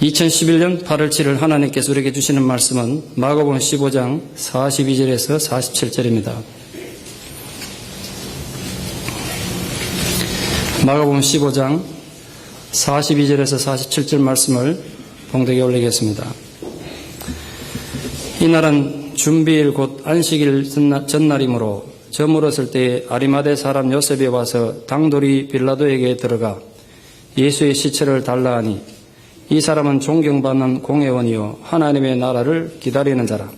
2011년 8월 7일 하나님께서 우리에게 주시는 말씀은 마가복음 15장 42절에서 47절입니다. 마가복음 15장 42절에서 47절 말씀을 봉독에 올리겠습니다. 이날은 준비일 곧 안식일 전날이므로 저물었을 때에 아리마대 사람 요셉이 와서 당돌이 빌라도에게 들어가 예수의 시체를 달라 하니 이 사람은 존경받는 공회원이요 하나님의 나라를 기다리는 자라.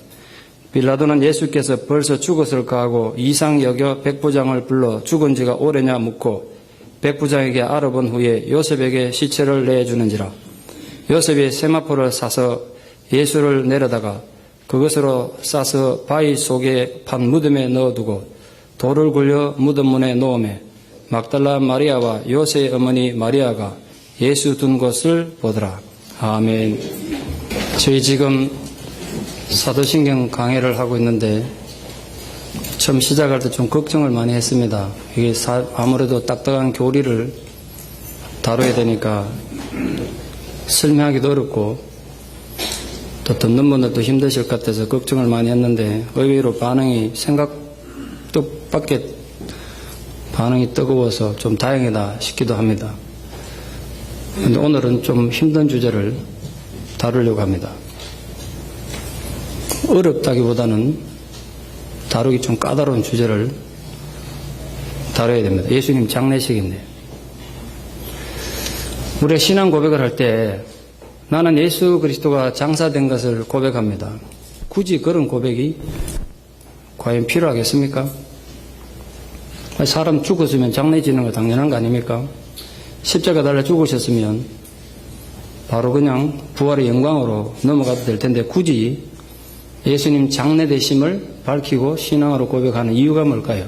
빌라도는 예수께서 벌써 죽었을까 하고 이상 여겨 백부장을 불러 죽은 지가 오래냐 묻고 백부장에게 알아본 후에 요셉에게 시체를 내주는지라. 요셉이 세마포를 사서 예수를 내려다가 그것으로 싸서 바위 속에 판 무덤에 넣어두고 돌을 굴려 무덤 문에 놓으매 막달라 마리아와 요새의 어머니 마리아가 예수 둔 곳을 보더라. 아멘. 저희 지금 사도신경 강해를 하고 있는데 처음 시작할 때 좀 걱정을 많이 했습니다. 이게 아무래도 딱딱한 교리를 다뤄야 되니까 설명하기도 어렵고 또 듣는 분들도 힘드실 것 같아서 걱정을 많이 했는데 의외로 반응이 생각도 밖에 반응이 뜨거워서 좀 다행이다 싶기도 합니다. 그런데 오늘은 좀 힘든 주제를 다루려고 합니다. 어렵다기보다는 다루기 좀 까다로운 주제를 다뤄야 됩니다. 예수님 장례식인데 우리가 신앙 고백을 할 때 나는 예수 그리스도가 장사된 것을 고백합니다. 굳이 그런 고백이 과연 필요하겠습니까? 사람 죽었으면 장례 지는 거 당연한 거 아닙니까? 십자가 달려 죽으셨으면 바로 그냥 부활의 영광으로 넘어가도 될 텐데 굳이 예수님 장례되심을 밝히고 신앙으로 고백하는 이유가 뭘까요?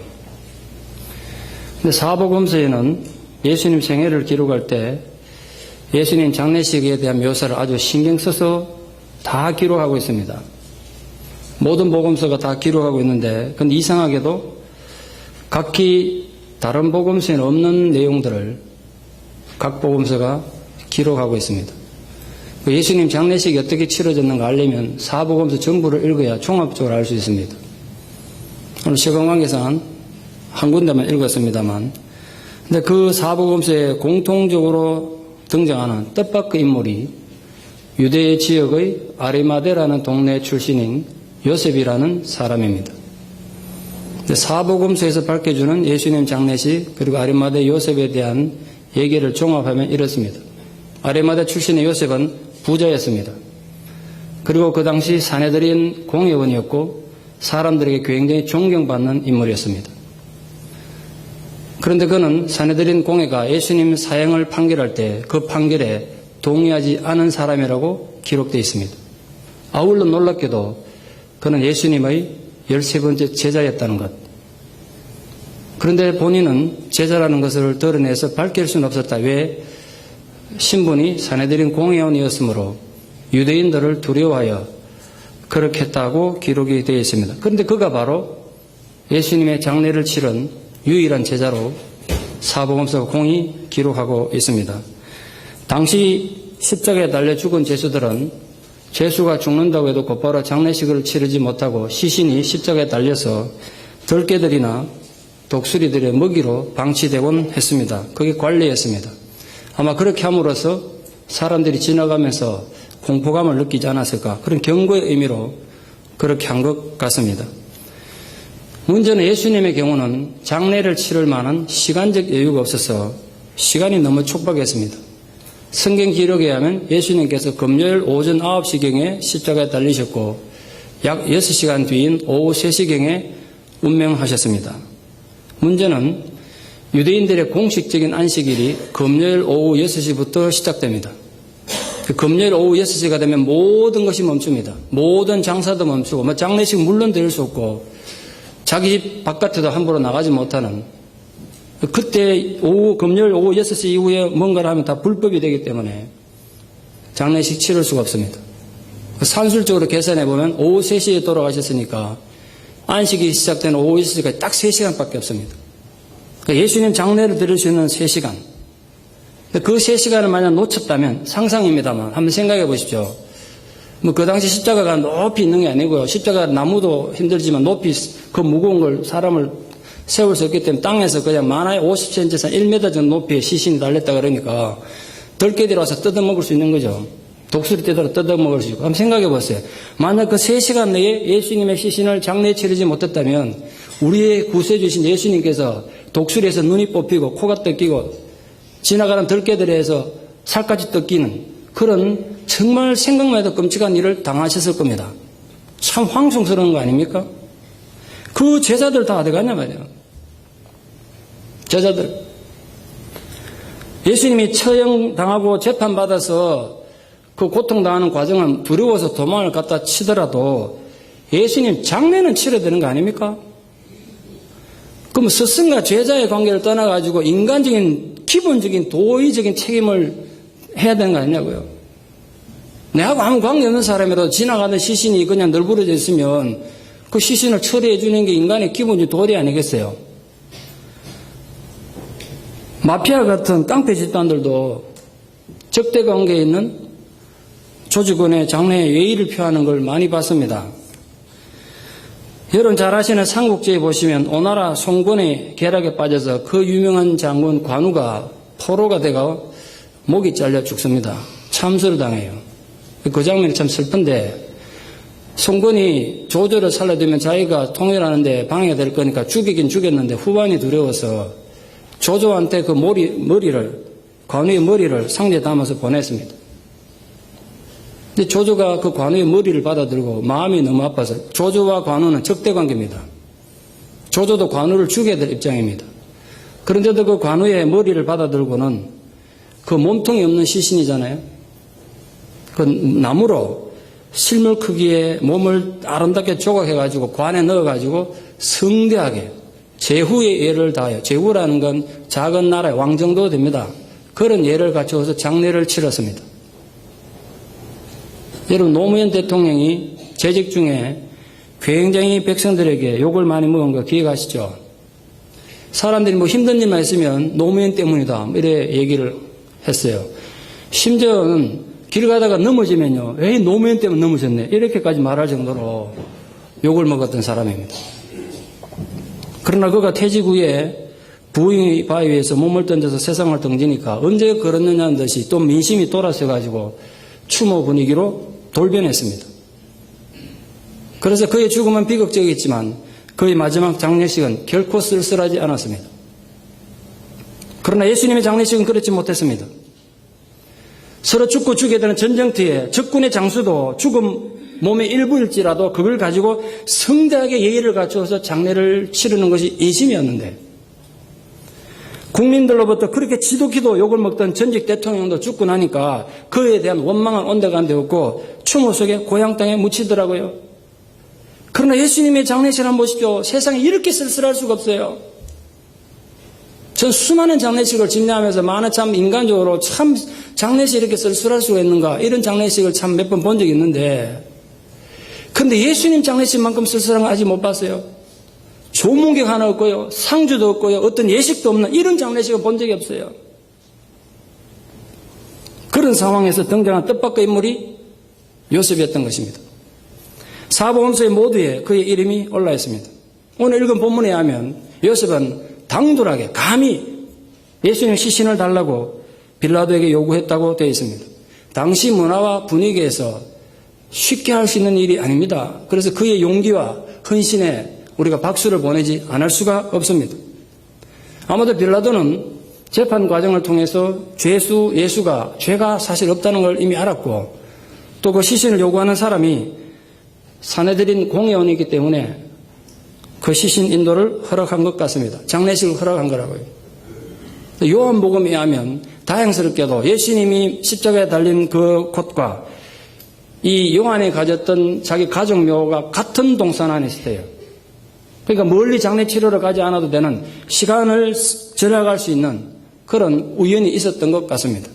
근데 사복음서에는 예수님 생애를 기록할 때 예수님 장례식에 대한 묘사를 아주 신경 써서 다 기록하고 있습니다. 모든 복음서가 다 기록하고 있는데 근데 이상하게도 각기 다른 복음서에는 없는 내용들을 각 복음서가 기록하고 있습니다. 예수님 장례식이 어떻게 치러졌는가 알려면 사복음서 전부를 읽어야 종합적으로 알 수 있습니다. 오늘 시간관계상 한 군데만 읽었습니다만 근데 그 사복음서에 공통적으로 등장하는 뜻밖의 인물이 유대 지역의 아리마대라는 동네 출신인 요셉이라는 사람입니다. 사복음서에서 밝혀주는 예수님 장례식 그리고 아리마대 요셉에 대한 얘기를 종합하면 이렇습니다. 아리마대 출신의 요셉은 부자였습니다. 그리고 그 당시 사내들인 공회원이었고 사람들에게 굉장히 존경받는 인물이었습니다. 그런데 그는 사내들인 공회가 예수님 사형을 판결할 때 그 판결에 동의하지 않은 사람이라고 기록되어 있습니다. 아울러 놀랍게도 그는 예수님의 13번째 제자였다는 것. 그런데 본인은 제자라는 것을 드러내서 밝힐 수는 없었다. 왜? 신분이 사내들인 공회원이었으므로 유대인들을 두려워하여 그렇게 했다고 기록이 되어 있습니다. 그런데 그가 바로 예수님의 장례를 치른 유일한 제자로 사복음서 공이 기록하고 있습니다. 당시 십자가에 달려 죽은 죄수들은 죄수가 죽는다고 해도 곧바로 장례식을 치르지 못하고 시신이 십자가에 달려서 들개들이나 독수리들의 먹이로 방치되곤 했습니다. 그게 관례였습니다. 아마 그렇게 함으로써 사람들이 지나가면서 공포감을 느끼지 않았을까 그런 경고의 의미로 그렇게 한 것 같습니다. 문제는 예수님의 경우는 장례를 치를 만한 시간적 여유가 없어서 시간이 너무 촉박했습니다. 성경 기록에 의하면 예수님께서 금요일 오전 9시경에 십자가에 달리셨고 약 6시간 뒤인 오후 3시경에 운명하셨습니다. 문제는 유대인들의 공식적인 안식일이 금요일 오후 6시부터 시작됩니다. 금요일 오후 6시가 되면 모든 것이 멈춥니다. 모든 장사도 멈추고 장례식 물론 드릴 수 없고 자기 집 바깥에도 함부로 나가지 못하는 그때 금요일 오후 6시 이후에 뭔가를 하면 다 불법이 되기 때문에 장례식 치를 수가 없습니다. 산술적으로 계산해 보면 오후 3시에 돌아가셨으니까 안식이 시작된 오후 6시까지 딱 3시간밖에 없습니다. 그러니까 예수님 장례를 드릴 수 있는 3시간 그 3시간을 만약 놓쳤다면, 상상입니다만 한번 생각해 보십시오. 그 당시 십자가가 높이 있는 게 아니고요. 십자가 나무도 힘들지만 높이 그 무거운 걸 사람을 세울 수 없기 때문에 땅에서 그냥 많아야 50cm에서 1m 정도 높이의 시신이 달렸다 그러니까 덜깨들이 와서 뜯어먹을 수 있는 거죠. 독수리 떼더라 뜯어먹을 수 있고. 한번 생각해 보세요. 만약 그 3시간 내에 예수님의 시신을 장례에 치르지 못했다면 우리의 구세주신 예수님께서 독수리에서 눈이 뽑히고 코가 뜯기고 지나가는 덜깨들에서 살까지 뜯기는 그런 정말 생각만 해도 끔찍한 일을 당하셨을 겁니다. 참 황송스러운 거 아닙니까? 그 제자들 다 어디 갔냐 말이에요. 제자들. 예수님이 처형당하고 재판받아서 그 고통당하는 과정은 두려워서 도망을 갖다 치더라도 예수님 장례는 치러야 되는 거 아닙니까? 그럼 스승과 제자의 관계를 떠나가지고 인간적인 기본적인 도의적인 책임을 해야 되는 거 아니냐고요. 내하고 아무 관계없는 사람이라도 지나가는 시신이 그냥 널브러져 있으면 그 시신을 처리해 주는 게 인간의 기본적인 도리 아니겠어요? 마피아 같은 깡패 집단들도 적대 관계에 있는 조직원의 장래에 예의를 표하는 걸 많이 봤습니다. 여러분 잘 아시는 삼국지에 보시면 오나라 송건의 계략에 빠져서 그 유명한 장군 관우가 포로가 되고 목이 잘려 죽습니다. 참수를 당해요. 그 장면이 참 슬픈데 송건이 조조를 살려두면 자기가 통일하는데 방해가 될 거니까 죽이긴 죽였는데 후반이 두려워서 조조한테 그 관우의 머리를 상자에 담아서 보냈습니다. 근데 조조가 그 관우의 머리를 받아들고 마음이 너무 아파서 조조와 관우는 적대관계입니다. 조조도 관우를 죽여야 될 입장입니다. 그런데도 그 관우의 머리를 받아들고는 그 몸통이 없는 시신이잖아요. 그 나무로 실물 크기의 몸을 아름답게 조각해가지고 관에 넣어가지고 성대하게 제후의 예를 다하여, 제후라는 건 작은 나라의 왕 정도 됩니다. 그런 예를 갖추어서 장례를 치렀습니다. 여러분 노무현 대통령이 재직 중에 굉장히 백성들에게 욕을 많이 먹은 거 기억하시죠? 사람들이 뭐 힘든 일만 있으면 노무현 때문이다 이래 얘기를 했어요. 심지어는 길 가다가 넘어지면요, 에이 노무현 때문에 넘어졌네 이렇게까지 말할 정도로 욕을 먹었던 사람입니다. 그러나 그가 퇴직 후에 부의 바위에서 몸을 던져서 세상을 등지니까 언제 걸었느냐는 듯이 또 민심이 돌아서가지고 추모 분위기로 돌변했습니다. 그래서 그의 죽음은 비극적이었지만 그의 마지막 장례식은 결코 쓸쓸하지 않았습니다. 그러나 예수님의 장례식은 그렇지 못했습니다. 서로 죽고 죽게 되는 전쟁터에 적군의 장수도 죽음 몸의 일부일지라도 그걸 가지고 성대하게 예의를 갖추어서 장례를 치르는 것이 인심이었는데 국민들로부터 그렇게 지독히도 욕을 먹던 전직 대통령도 죽고 나니까 그에 대한 원망은 온데간데 없고 추모 속에 고향 땅에 묻히더라고요. 그러나 예수님의 장례식을 한번 보십시오. 세상에 이렇게 쓸쓸할 수가 없어요. 전 수많은 장례식을 집례하면서 많은 참 인간적으로 참 장례식이 이렇게 쓸쓸할 수가 있는가 이런 장례식을 참 몇 번 본 적이 있는데 근데 예수님 장례식만큼 쓸쓸한 거 아직 못 봤어요. 조문객 하나 없고요. 상주도 없고요. 어떤 예식도 없는 이런 장례식을 본 적이 없어요. 그런 상황에서 등장한 뜻밖의 인물이 요셉이었던 것입니다. 사복음서에 모두에 그의 이름이 올라 있습니다. 오늘 읽은 본문에 하면 요셉은 당돌하게 감히 예수님 시신을 달라고 빌라도에게 요구했다고 되어 있습니다. 당시 문화와 분위기에서 쉽게 할 수 있는 일이 아닙니다. 그래서 그의 용기와 헌신에 우리가 박수를 보내지 않을 수가 없습니다. 아마도 빌라도는 재판 과정을 통해서 예수가 죄가 사실 없다는 걸 이미 알았고 또 그 시신을 요구하는 사람이 사내들인 공회원이기 때문에 그 시신 인도를 허락한 것 같습니다. 장례식을 허락한 거라고요. 요한복음에 의하면 다행스럽게도 예수님이 십자가에 달린 그 곳과 이 요한이 가졌던 자기 가족묘가 같은 동산 안에 있어요. 그러니까 멀리 장례 치료를 가지 않아도 되는 시간을 절약할 수 있는 그런 우연이 있었던 것 같습니다.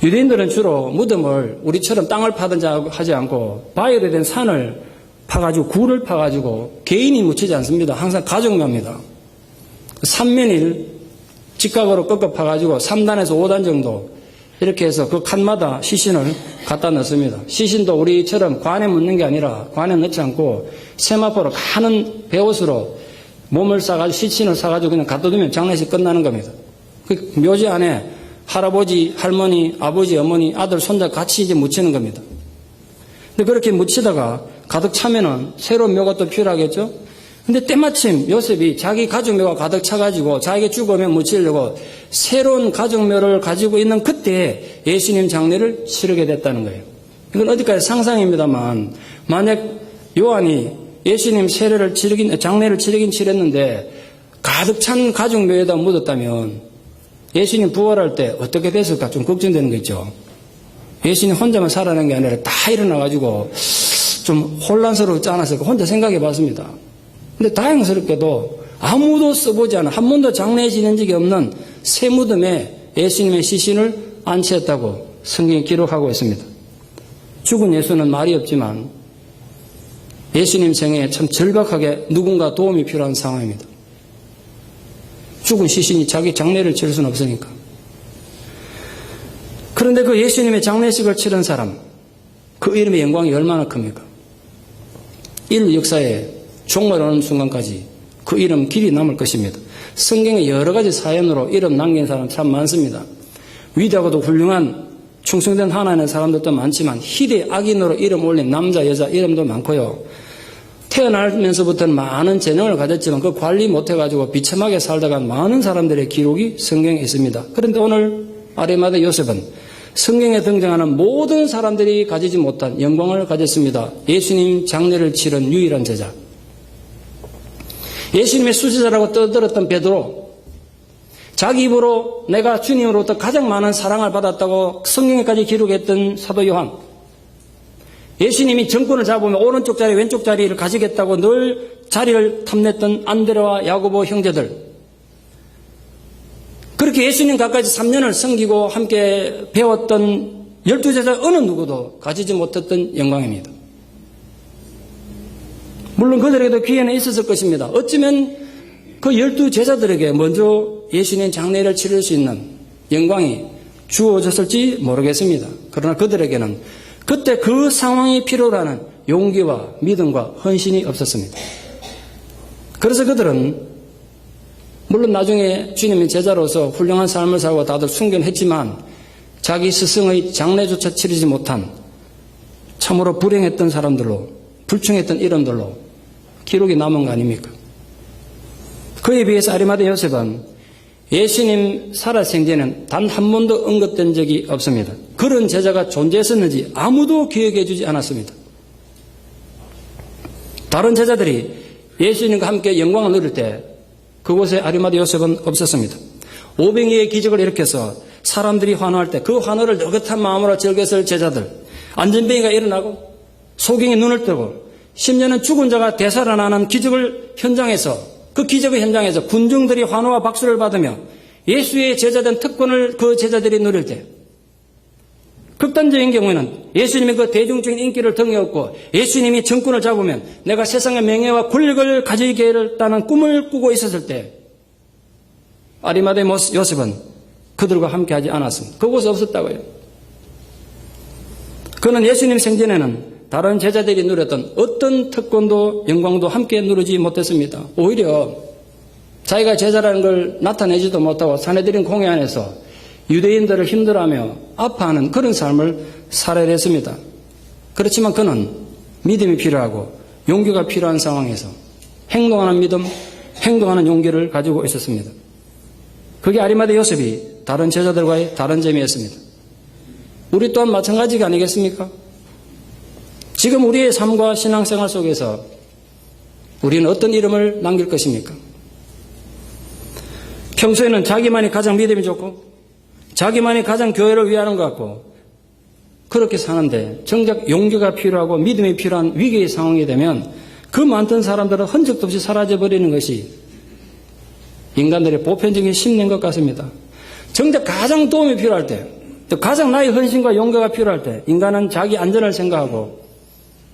유대인들은 주로 무덤을 우리처럼 땅을 파든지 하지 않고 바위로 된 산을 파가지고 굴을 파가지고 개인이 묻히지 않습니다. 항상 가족묘입니다. 3면일 직각으로 꺾어 파가지고 3단에서 5단 정도 이렇게 해서 그 칸마다 시신을 갖다 넣습니다. 시신도 우리처럼 관에 묻는 게 아니라 관에 넣지 않고 세마포로 가는 배옷으로 몸을 싸가지고 시신을 싸가지고 그냥 갖다 두면 장례식 끝나는 겁니다. 그 묘지 안에 할아버지, 할머니, 아버지, 어머니, 아들, 손자 같이 이제 묻히는 겁니다. 근데 그렇게 묻히다가 가득 차면은 새로운 묘가 또 필요하겠죠? 근데 때마침 요셉이 자기 가족묘가 가득 차가지고 자기가 죽으면 묻히려고 새로운 가족묘를 가지고 있는 그때 예수님 장례를 치르게 됐다는 거예요. 이건 어디까지 상상입니다만 만약 요한이 예수님 장례를 치르긴 치렀는데 가득 찬 가족묘에다 묻었다면 예수님 부활할 때 어떻게 됐을까 좀 걱정되는 거죠. 예수님 혼자만 살아난 게 아니라 다 일어나가지고 좀 혼란스럽지 않았을까 혼자 생각해 봤습니다. 근데 다행스럽게도 아무도 써보지 않은 한 번도 장례에 지낸 적이 없는 새 무덤에 예수님의 시신을 안치했다고 성경에 기록하고 있습니다. 죽은 예수는 말이 없지만 예수님 생애에 참 절박하게 누군가 도움이 필요한 상황입니다. 죽은 시신이 자기 장례를 치를 수는 없으니까. 그런데 그 예수님의 장례식을 치른 사람, 그 이름의 영광이 얼마나 큽니까? 인류 역사에 종말 오는 순간까지 그 이름 길이 남을 것입니다. 성경에 여러 가지 사연으로 이름 남긴 사람 참 많습니다. 위대하고도 훌륭한 충성된 하나님의 사람들도 많지만 희대 악인으로 이름 올린 남자 여자 이름도 많고요. 태어나면서부터는 많은 재능을 가졌지만 그 관리 못해가지고 비참하게 살다가 많은 사람들의 기록이 성경에 있습니다. 그런데 오늘 아리마대 요셉은 성경에 등장하는 모든 사람들이 가지지 못한 영광을 가졌습니다. 예수님 장례를 치른 유일한 제자. 예수님의 수제자라고 떠들었던 베드로, 자기 입으로 내가 주님으로부터 가장 많은 사랑을 받았다고 성경에까지 기록했던 사도 요한, 예수님이 정권을 잡으면 오른쪽 자리 왼쪽 자리를 가지겠다고 늘 자리를 탐냈던 안드레와 야고보 형제들, 그렇게 예수님 가까이 3년을 섬기고 함께 배웠던 12제자 어느 누구도 가지지 못했던 영광입니다. 물론 그들에게도 기회는 있었을 것입니다. 어쩌면 그 12제자들에게 먼저 예수님 장례를 치를 수 있는 영광이 주어졌을지 모르겠습니다. 그러나 그들에게는 그때 그 상황이 필요로 하는 용기와 믿음과 헌신이 없었습니다. 그래서 그들은 물론 나중에 주님의 제자로서 훌륭한 삶을 살고 다들 순교했지만 자기 스승의 장례조차 치르지 못한 참으로 불행했던 사람들로, 불충했던 이름들로 기록이 남은 거 아닙니까? 그에 비해서 아리마대 요셉은 예수님 살아생전에는 단 한 번도 언급된 적이 없습니다. 그런 제자가 존재했었는지 아무도 기억해 주지 않았습니다. 다른 제자들이 예수님과 함께 영광을 누릴 때 그곳에 아리마대 요셉은 없었습니다. 오병이의 기적을 일으켜서 사람들이 환호할 때 그 환호를 느긋한 마음으로 즐겼을 제자들, 안전뱅이가 일어나고 소경이 눈을 뜨고 심지어는 죽은 자가 되살아나는 기적을 현장에서, 그 기적의 현장에서 군중들이 환호와 박수를 받으며 예수의 제자된 특권을 그 제자들이 누릴 때, 극단적인 경우에는 예수님의 그 대중적인 인기를 등에 업고 예수님이 정권을 잡으면 내가 세상의 명예와 권력을 가지겠다는 꿈을 꾸고 있었을 때 아리마대 요셉은 그들과 함께하지 않았습니다. 그곳에 없었다고요. 그는 예수님 생전에는 다른 제자들이 누렸던 어떤 특권도 영광도 함께 누리지 못했습니다. 오히려 자기가 제자라는 걸 나타내지도 못하고 사내들인 공회 안에서 유대인들을 힘들어하며 아파하는 그런 삶을 살아야 했습니다. 그렇지만 그는 믿음이 필요하고 용기가 필요한 상황에서 행동하는 믿음, 행동하는 용기를 가지고 있었습니다. 그게 아리마대 요셉이 다른 제자들과의 다른 점이었습니다. 우리 또한 마찬가지가 아니겠습니까? 지금 우리의 삶과 신앙생활 속에서 우리는 어떤 이름을 남길 것입니까? 평소에는 자기만이 가장 믿음이 좋고 자기만이 가장 교회를 위하는 것 같고 그렇게 사는데 정작 용기가 필요하고 믿음이 필요한 위기의 상황이 되면 그 많던 사람들은 흔적도 없이 사라져버리는 것이 인간들의 보편적인 심리인 것 같습니다. 정작 가장 도움이 필요할 때, 또 가장 나의 헌신과 용기가 필요할 때 인간은 자기 안전을 생각하고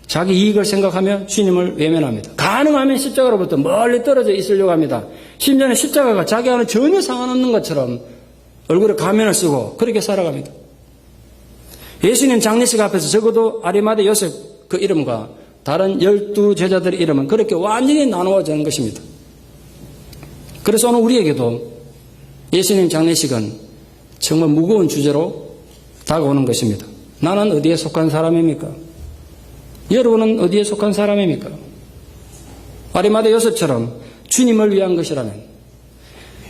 자기 이익을 생각하며 주님을 외면합니다. 가능하면 십자가로부터 멀리 떨어져 있으려고 합니다. 심지어는 십자가가 자기와는 전혀 상관없는 것처럼 얼굴에 가면을 쓰고 그렇게 살아갑니다. 예수님 장례식 앞에서 적어도 아리마대 요셉 그 이름과 다른 12 제자들의 이름은 그렇게 완전히 나누어지는 것입니다. 그래서 오늘 우리에게도 예수님 장례식은 정말 무거운 주제로 다가오는 것입니다. 나는 어디에 속한 사람입니까? 여러분은 어디에 속한 사람입니까? 아리마대 요셉처럼 주님을 위한 것이라면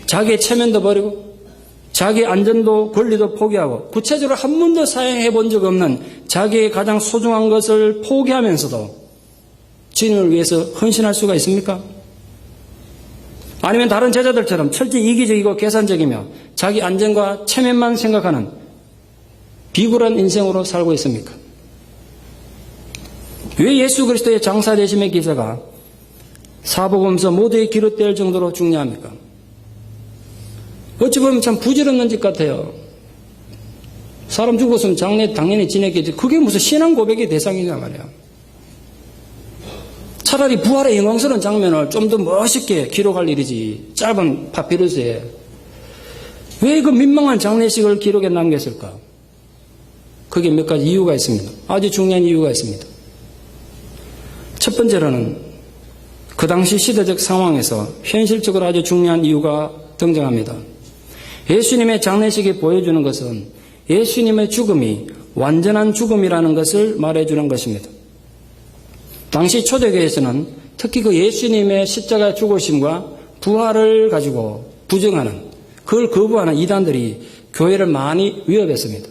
자기의 체면도 버리고 자기의 안전도 권리도 포기하고 구체적으로 한 번도 사용해 본 적 없는 자기의 가장 소중한 것을 포기하면서도 주님을 위해서 헌신할 수가 있습니까? 아니면 다른 제자들처럼 철저히 이기적이고 계산적이며 자기 안전과 체면만 생각하는 비굴한 인생으로 살고 있습니까? 왜 예수 그리스도의 장사되심의 기사가 사복음서 모두에 기록될 정도로 중요합니까? 어찌 보면 참 부질없는 짓 같아요. 사람 죽었으면 장례 당연히 지내겠지. 그게 무슨 신앙 고백의 대상이냐 말이야. 차라리 부활의 영광스러운 장면을 좀 더 멋있게 기록할 일이지. 짧은 파피루스에 왜 그 민망한 장례식을 기록에 남겼을까? 그게 몇 가지 이유가 있습니다. 아주 중요한 이유가 있습니다. 첫 번째로는 그 당시 시대적 상황에서 현실적으로 아주 중요한 이유가 등장합니다. 예수님의 장례식이 보여주는 것은 예수님의 죽음이 완전한 죽음이라는 것을 말해주는 것입니다. 당시 초대교회에서는 특히 그 예수님의 십자가 죽으심과 부활을 가지고 부정하는, 그걸 거부하는 이단들이 교회를 많이 위협했습니다.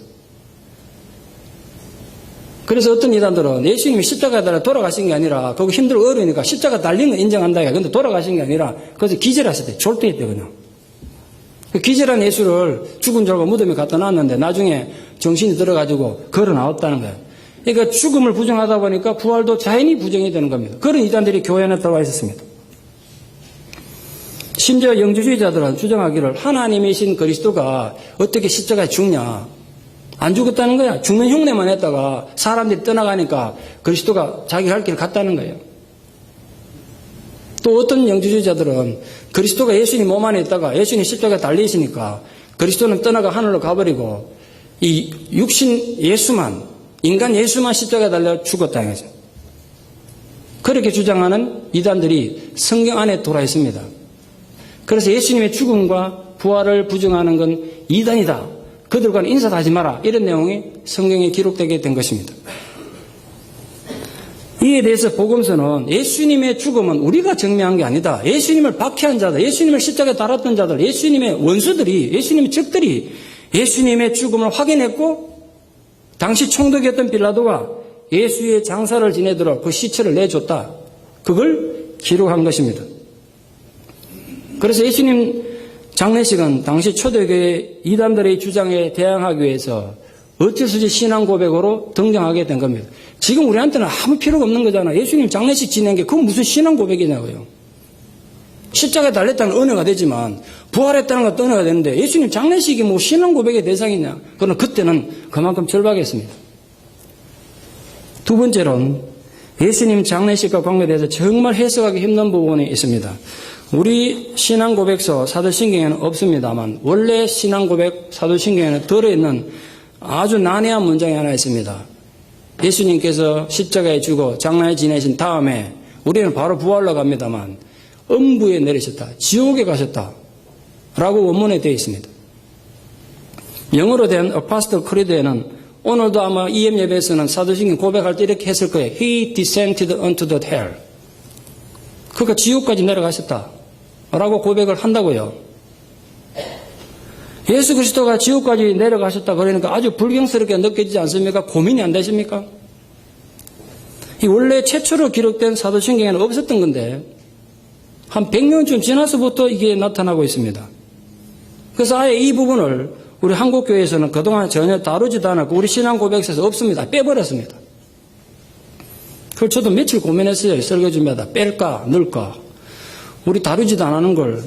그래서 어떤 이단들은 예수님이 십자가에 달려 돌아가신 게 아니라 거기 힘들고 어려우니까 십자가 달린 거 인정한다. 근데 돌아가신 게 아니라 그래서 기절했을 때 졸도했대 그냥. 그 기절한 예수를 죽은 줄 알고 무덤에 갖다 놨는데 나중에 정신이 들어가지고 걸어 나왔다는 거예요. 그러니까 죽음을 부정하다 보니까 부활도 자연히 부정이 되는 겁니다. 그런 이단들이 교회 안에 들어와 있었습니다. 심지어 영주주의자들은 주장하기를 하나님이신 그리스도가 어떻게 십자가에 죽냐. 안 죽었다는 거야. 죽는 흉내만 했다가 사람들이 떠나가니까 그리스도가 자기 갈 길을 갔다는 거예요. 또 어떤 영주주의자들은 그리스도가 예수님 몸 안에 있다가 예수님 십자가에 달리시니까 그리스도는 떠나가 하늘로 가버리고 이 육신 예수만, 인간 예수만 십자가에 달려 죽었다는 거죠. 그렇게 주장하는 이단들이 성경 안에 돌아 있습니다. 그래서 예수님의 죽음과 부활을 부정하는 건 이단이다. 그들과는 인사도 하지 마라. 이런 내용이 성경에 기록되게 된 것입니다. 이에 대해서 복음서는 예수님의 죽음은 우리가 증명한 게 아니다. 예수님을 박해한 자들, 예수님을 십자가에 달았던 자들, 예수님의 원수들이, 예수님의 적들이 예수님의 죽음을 확인했고 당시 총독이었던 빌라도가 예수의 장사를 지내도록 그 시체를 내줬다. 그걸 기록한 것입니다. 그래서 예수님 장례식은 당시 초대교회 이단들의 주장에 대항하기 위해서 어쩔 수 없이 신앙 고백으로 등장하게 된 겁니다. 지금 우리한테는 아무 필요가 없는 거잖아. 예수님 장례식 지낸 게 그건 무슨 신앙 고백이냐고요. 십자가에 달렸다는 은혜가 되지만 부활했다는 것도 은혜가 되는데 예수님 장례식이 뭐 신앙 고백의 대상이냐. 그러나 그때는 그만큼 절박했습니다. 두 번째로는 예수님 장례식과 관계돼서 정말 해석하기 힘든 부분이 있습니다. 우리 신앙 고백서 사도신경에는 없습니다만 원래 신앙 고백 사도신경에는 들어있는 아주 난해한 문장이 하나 있습니다. 예수님께서 십자가에 죽어 장난에 지내신 다음에 우리는 바로 부활로 갑니다만 음부에 내리셨다. 지옥에 가셨다. 라고 원문에 되어 있습니다. 영어로 된 Apostle Creed에는 오늘도 아마 EM 예배에서는 사도신경 고백할 때 이렇게 했을 거예요. He descended unto the hell. 그러니까 지옥까지 내려가셨다. 라고 고백을 한다고요. 예수 그리스도가 지옥까지 내려가셨다 그러니까 아주 불경스럽게 느껴지지 않습니까? 고민이 안 되십니까? 이 원래 최초로 기록된 사도신경에는 없었던 건데 한 100년쯤 지나서부터 이게 나타나고 있습니다. 그래서 아예 이 부분을 우리 한국교회에서는 그동안 전혀 다루지도 않았고 우리 신앙 고백서에서 없습니다. 빼버렸습니다. 그걸 저도 며칠 고민했어요. 설교 준비하다 뺄까 넣을까. 우리 다루지도 않는 걸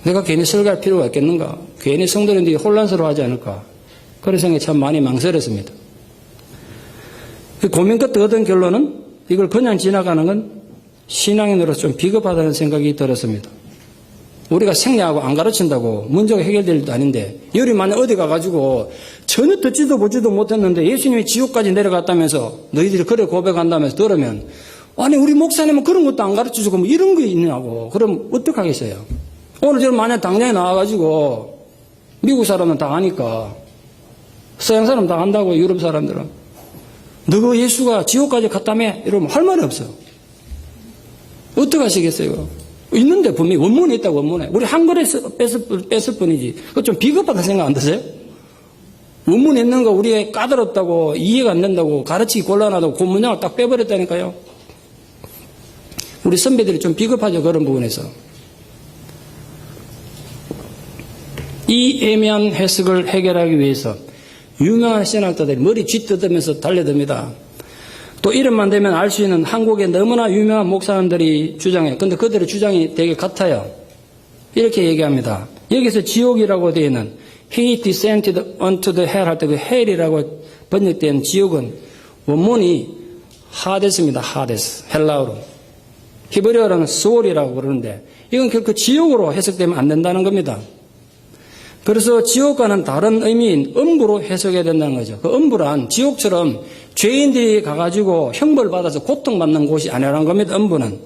내가 괜히 설교할 필요가 있겠는가? 괜히 성도님들이 혼란스러워하지 않을까? 그런 생각이 참 많이 망설였습니다. 고민 끝에 얻은 결론은 이걸 그냥 지나가는 건 신앙인으로서 좀 비겁하다는 생각이 들었습니다. 우리가 생략하고 안 가르친다고 문제가 해결될 일도 아닌데, 열이 만약 어디 가가지고 전혀 듣지도 보지도 못했는데 예수님이 지옥까지 내려갔다면서 너희들이 그래 고백한다면서 들으면, 아니 우리 목사님은 그런 것도 안 가르쳐주고 뭐 이런 게 있냐고. 그럼 어떡하겠어요? 오늘 저는 만약 당장에 나와가지고 미국 사람은 다 아니까, 서양 사람 다 안다고, 유럽 사람들은 너가 예수가 지옥까지 갔다며? 이러면 할 말이 없어요. 어떡하시겠어요? 있는데 분명히 원문에 있다고. 원문에 우리 한글에 뺐을 뿐이지. 그거 좀 비겁하다 생각 안 드세요? 원문에 있는 거 우리가 까다롭다고, 이해가 안 된다고, 가르치기 곤란하다고 그 문장을 딱 빼버렸다니까요. 우리 선배들이 좀 비겁하죠, 그런 부분에서. 이 애매한 해석을 해결하기 위해서 유명한 신학자들이 머리 쥐뜯으면서 달려듭니다. 또 이름만 되면 알 수 있는 한국의 너무나 유명한 목사님들이 주장해요. 근데 그들의 주장이 되게 같아요. 이렇게 얘기합니다. 여기서 지옥이라고 되어 있는 He descended unto the hell 할 때 그 헬이라고 번역된 지옥은 원문이 하데스입니다. 하데스. 헬라어로. 히브리어로는 스올이라고 그러는데 이건 결코 지옥으로 해석되면 안 된다는 겁니다. 그래서 지옥과는 다른 의미인 음부로 해석해야 된다는 거죠. 그 음부란 지옥처럼 죄인들이 가가지고 형벌 받아서 고통받는 곳이 아니라는 겁니다. 음부는.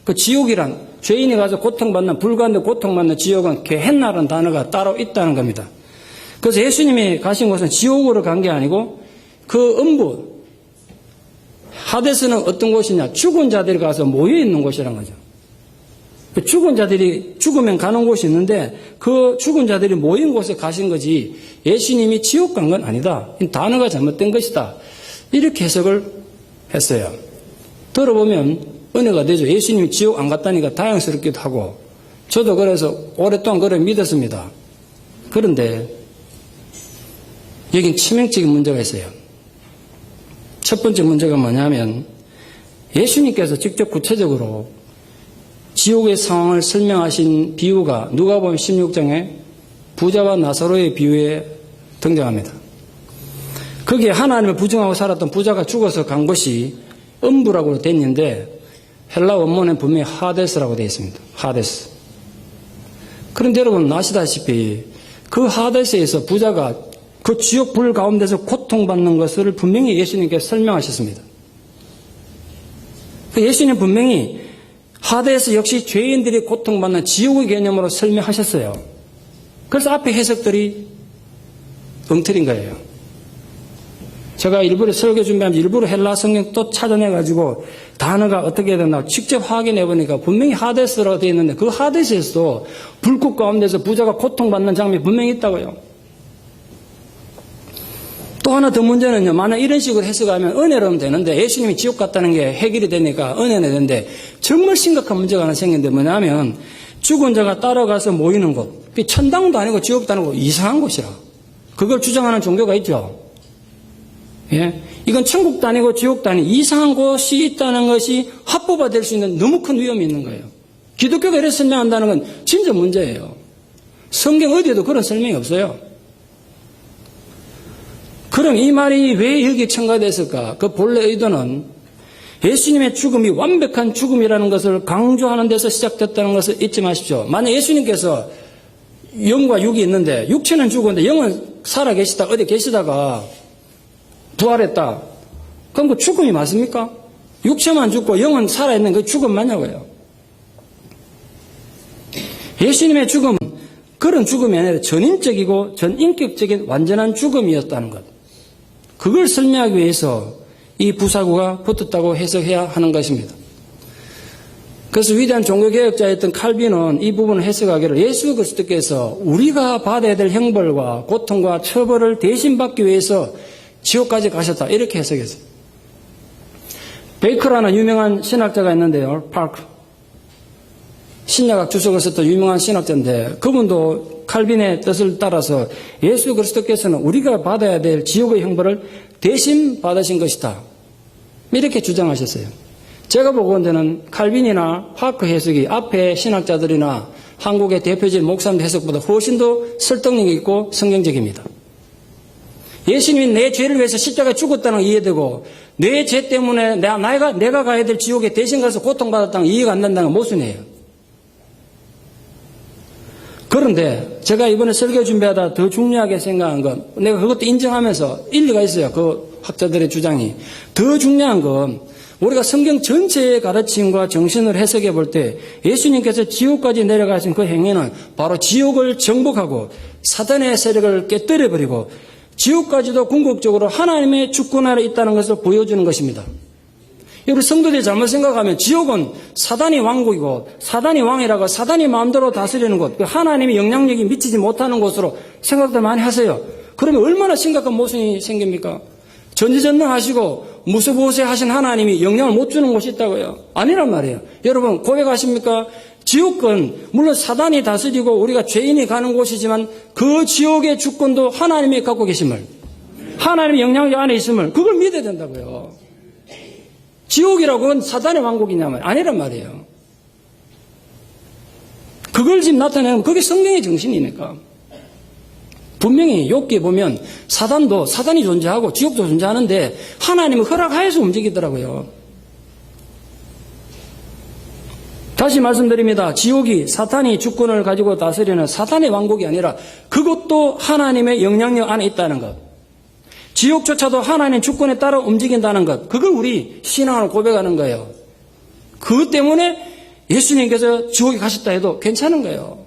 그 지옥이란 죄인이 가서 고통받는, 불가한데 고통받는 지옥은 게헨나라는 단어가 따로 있다는 겁니다. 그래서 예수님이 가신 곳은 지옥으로 간 게 아니고 그 음부, 하데스는 어떤 곳이냐? 죽은 자들이 가서 모여 있는 곳이라는 거죠. 죽은 자들이 죽으면 가는 곳이 있는데 그 죽은 자들이 모인 곳에 가신 거지 예수님이 지옥 간 건 아니다. 이 단어가 잘못된 것이다. 이렇게 해석을 했어요. 들어보면 은혜가 되죠. 예수님이 지옥 안 갔다니까 다행스럽기도 하고 저도 그래서 오랫동안 그걸 믿었습니다. 그런데 여긴 치명적인 문제가 있어요. 첫 번째 문제가 뭐냐면 예수님께서 직접 구체적으로 지옥의 상황을 설명하신 비유가 누가복음 16장에 부자와 나사로의 비유에 등장합니다. 거기에 하나님을 부정하고 살았던 부자가 죽어서 간 것이 음부라고 되어 있는데 헬라 원문에 분명히 하데스라고 되어 있습니다. 하데스. 그런데 여러분 아시다시피 그 하데스에서 부자가 그 지옥 불 가운데서 고통받는 것을 분명히 예수님께서 설명하셨습니다. 예수님 분명히 하데스 역시 죄인들이 고통받는 지옥의 개념으로 설명하셨어요. 그래서 앞에 해석들이 엉터리인 거예요. 제가 일부러 설교 준비하면서 일부러 헬라 성경 또 찾아내가지고 단어가 어떻게 되나 직접 확인해보니까 분명히 하데스라고 되어 있는데 그 하데스에서도 불꽃 가운데서 부자가 고통받는 장면이 분명히 있다고요. 또 하나 더 문제는요. 만약 이런 식으로 해석하면 은혜로면 되는데 예수님이 지옥 갔다는 게 해결이 되니까 은혜는 되는데 정말 심각한 문제가 하나 생긴데 뭐냐면 죽은 자가 따라가서 모이는 곳. 천당도 아니고 지옥도 아니고 이상한 곳이라. 그걸 주장하는 종교가 있죠. 예? 이건 천국도 아니고 지옥도 아닌 이상한 곳이 있다는 것이 합법화 될 수 있는 너무 큰 위험이 있는 거예요. 기독교가 이렇게 설명한다는 건 진짜 문제예요. 성경 어디에도 그런 설명이 없어요. 그럼 이 말이 왜 여기 첨가됐을까? 그 본래 의도는 예수님의 죽음이 완벽한 죽음이라는 것을 강조하는 데서 시작됐다는 것을 잊지 마십시오. 만약 예수님께서 영과 육이 있는데 육체는 죽었는데 영은 살아계시다 어디 계시다가 부활했다. 그럼 그 죽음이 맞습니까? 육체만 죽고 영은 살아있는 그 죽음 맞냐고요. 예수님의 죽음은 그런 죽음이 아니라 전인적이고 전인격적인 완전한 죽음이었다는 것. 그걸 설명하기 위해서 이 부사구가 붙었다고 해석해야 하는 것입니다. 그래서 위대한 종교개혁자였던 칼빈은 이 부분을 해석하기를 예수 그리스도께서 우리가 받아야 될 형벌과 고통과 처벌을 대신 받기 위해서 지옥까지 가셨다. 이렇게 해석했어요. 베이커라는 유명한 신학자가 있는데요. 파크. 신약학 주석을 썼던 유명한 신학자인데 그분도 칼빈의 뜻을 따라서 예수 그리스도께서는 우리가 받아야 될 지옥의 형벌을 대신 받으신 것이다. 이렇게 주장하셨어요. 제가 보건대는 칼빈이나 파크 해석이 앞에 신학자들이나 한국의 대표적인 목사님들 해석보다 훨씬 더 설득력이 있고 성경적입니다. 예수님이 내 죄를 위해서 십자가에 죽었다는 거 이해되고 내 죄 때문에 내가 가야 될 지옥에 대신 가서 고통받았다는 거 이해가 안 된다는 건 모순이에요. 그런데 제가 이번에 설교 준비하다 더 중요하게 생각한 건 내가 그것도 인정하면서 일리가 있어요. 그 학자들의 주장이. 더 중요한 건 우리가 성경 전체의 가르침과 정신을 해석해 볼 때 예수님께서 지옥까지 내려가신 그 행위는 바로 지옥을 정복하고 사단의 세력을 깨뜨려버리고 지옥까지도 궁극적으로 하나님의 주권 아래 있다는 것을 보여주는 것입니다. 우리 성도들이 잘못 생각하면 지옥은 사단이 왕국이고 사단이 왕이라고 사단이 마음대로 다스리는 곳, 하나님의 영향력이 미치지 못하는 곳으로 생각들 많이 하세요. 그러면 얼마나 심각한 모순이 생깁니까? 전지전능하시고 무소부호세하신 하나님이 영향을 못 주는 곳이 있다고요? 아니란 말이에요. 여러분 고백하십니까? 지옥은 물론 사단이 다스리고 우리가 죄인이 가는 곳이지만 그 지옥의 주권도 하나님이 갖고 계심을, 하나님의 영향력 안에 있음을 그걸 믿어야 된다고요. 지옥이라고 는 사단의 왕국이냐면 아니란 말이에요. 그걸 지금 나타내는 그게 성경의 정신이니까. 분명히 욥기에 보면 사단이 존재하고 지옥도 존재하는데 하나님은 허락하여서 움직이더라고요. 다시 말씀드립니다. 지옥이 사탄이 주권을 가지고 다스리는 사탄의 왕국이 아니라 그것도 하나님의 영향력 안에 있다는 것. 지옥조차도 하나님 주권에 따라 움직인다는 것. 그걸 우리 신앙으로 고백하는 거예요. 그것 때문에 예수님께서 지옥에 가셨다 해도 괜찮은 거예요.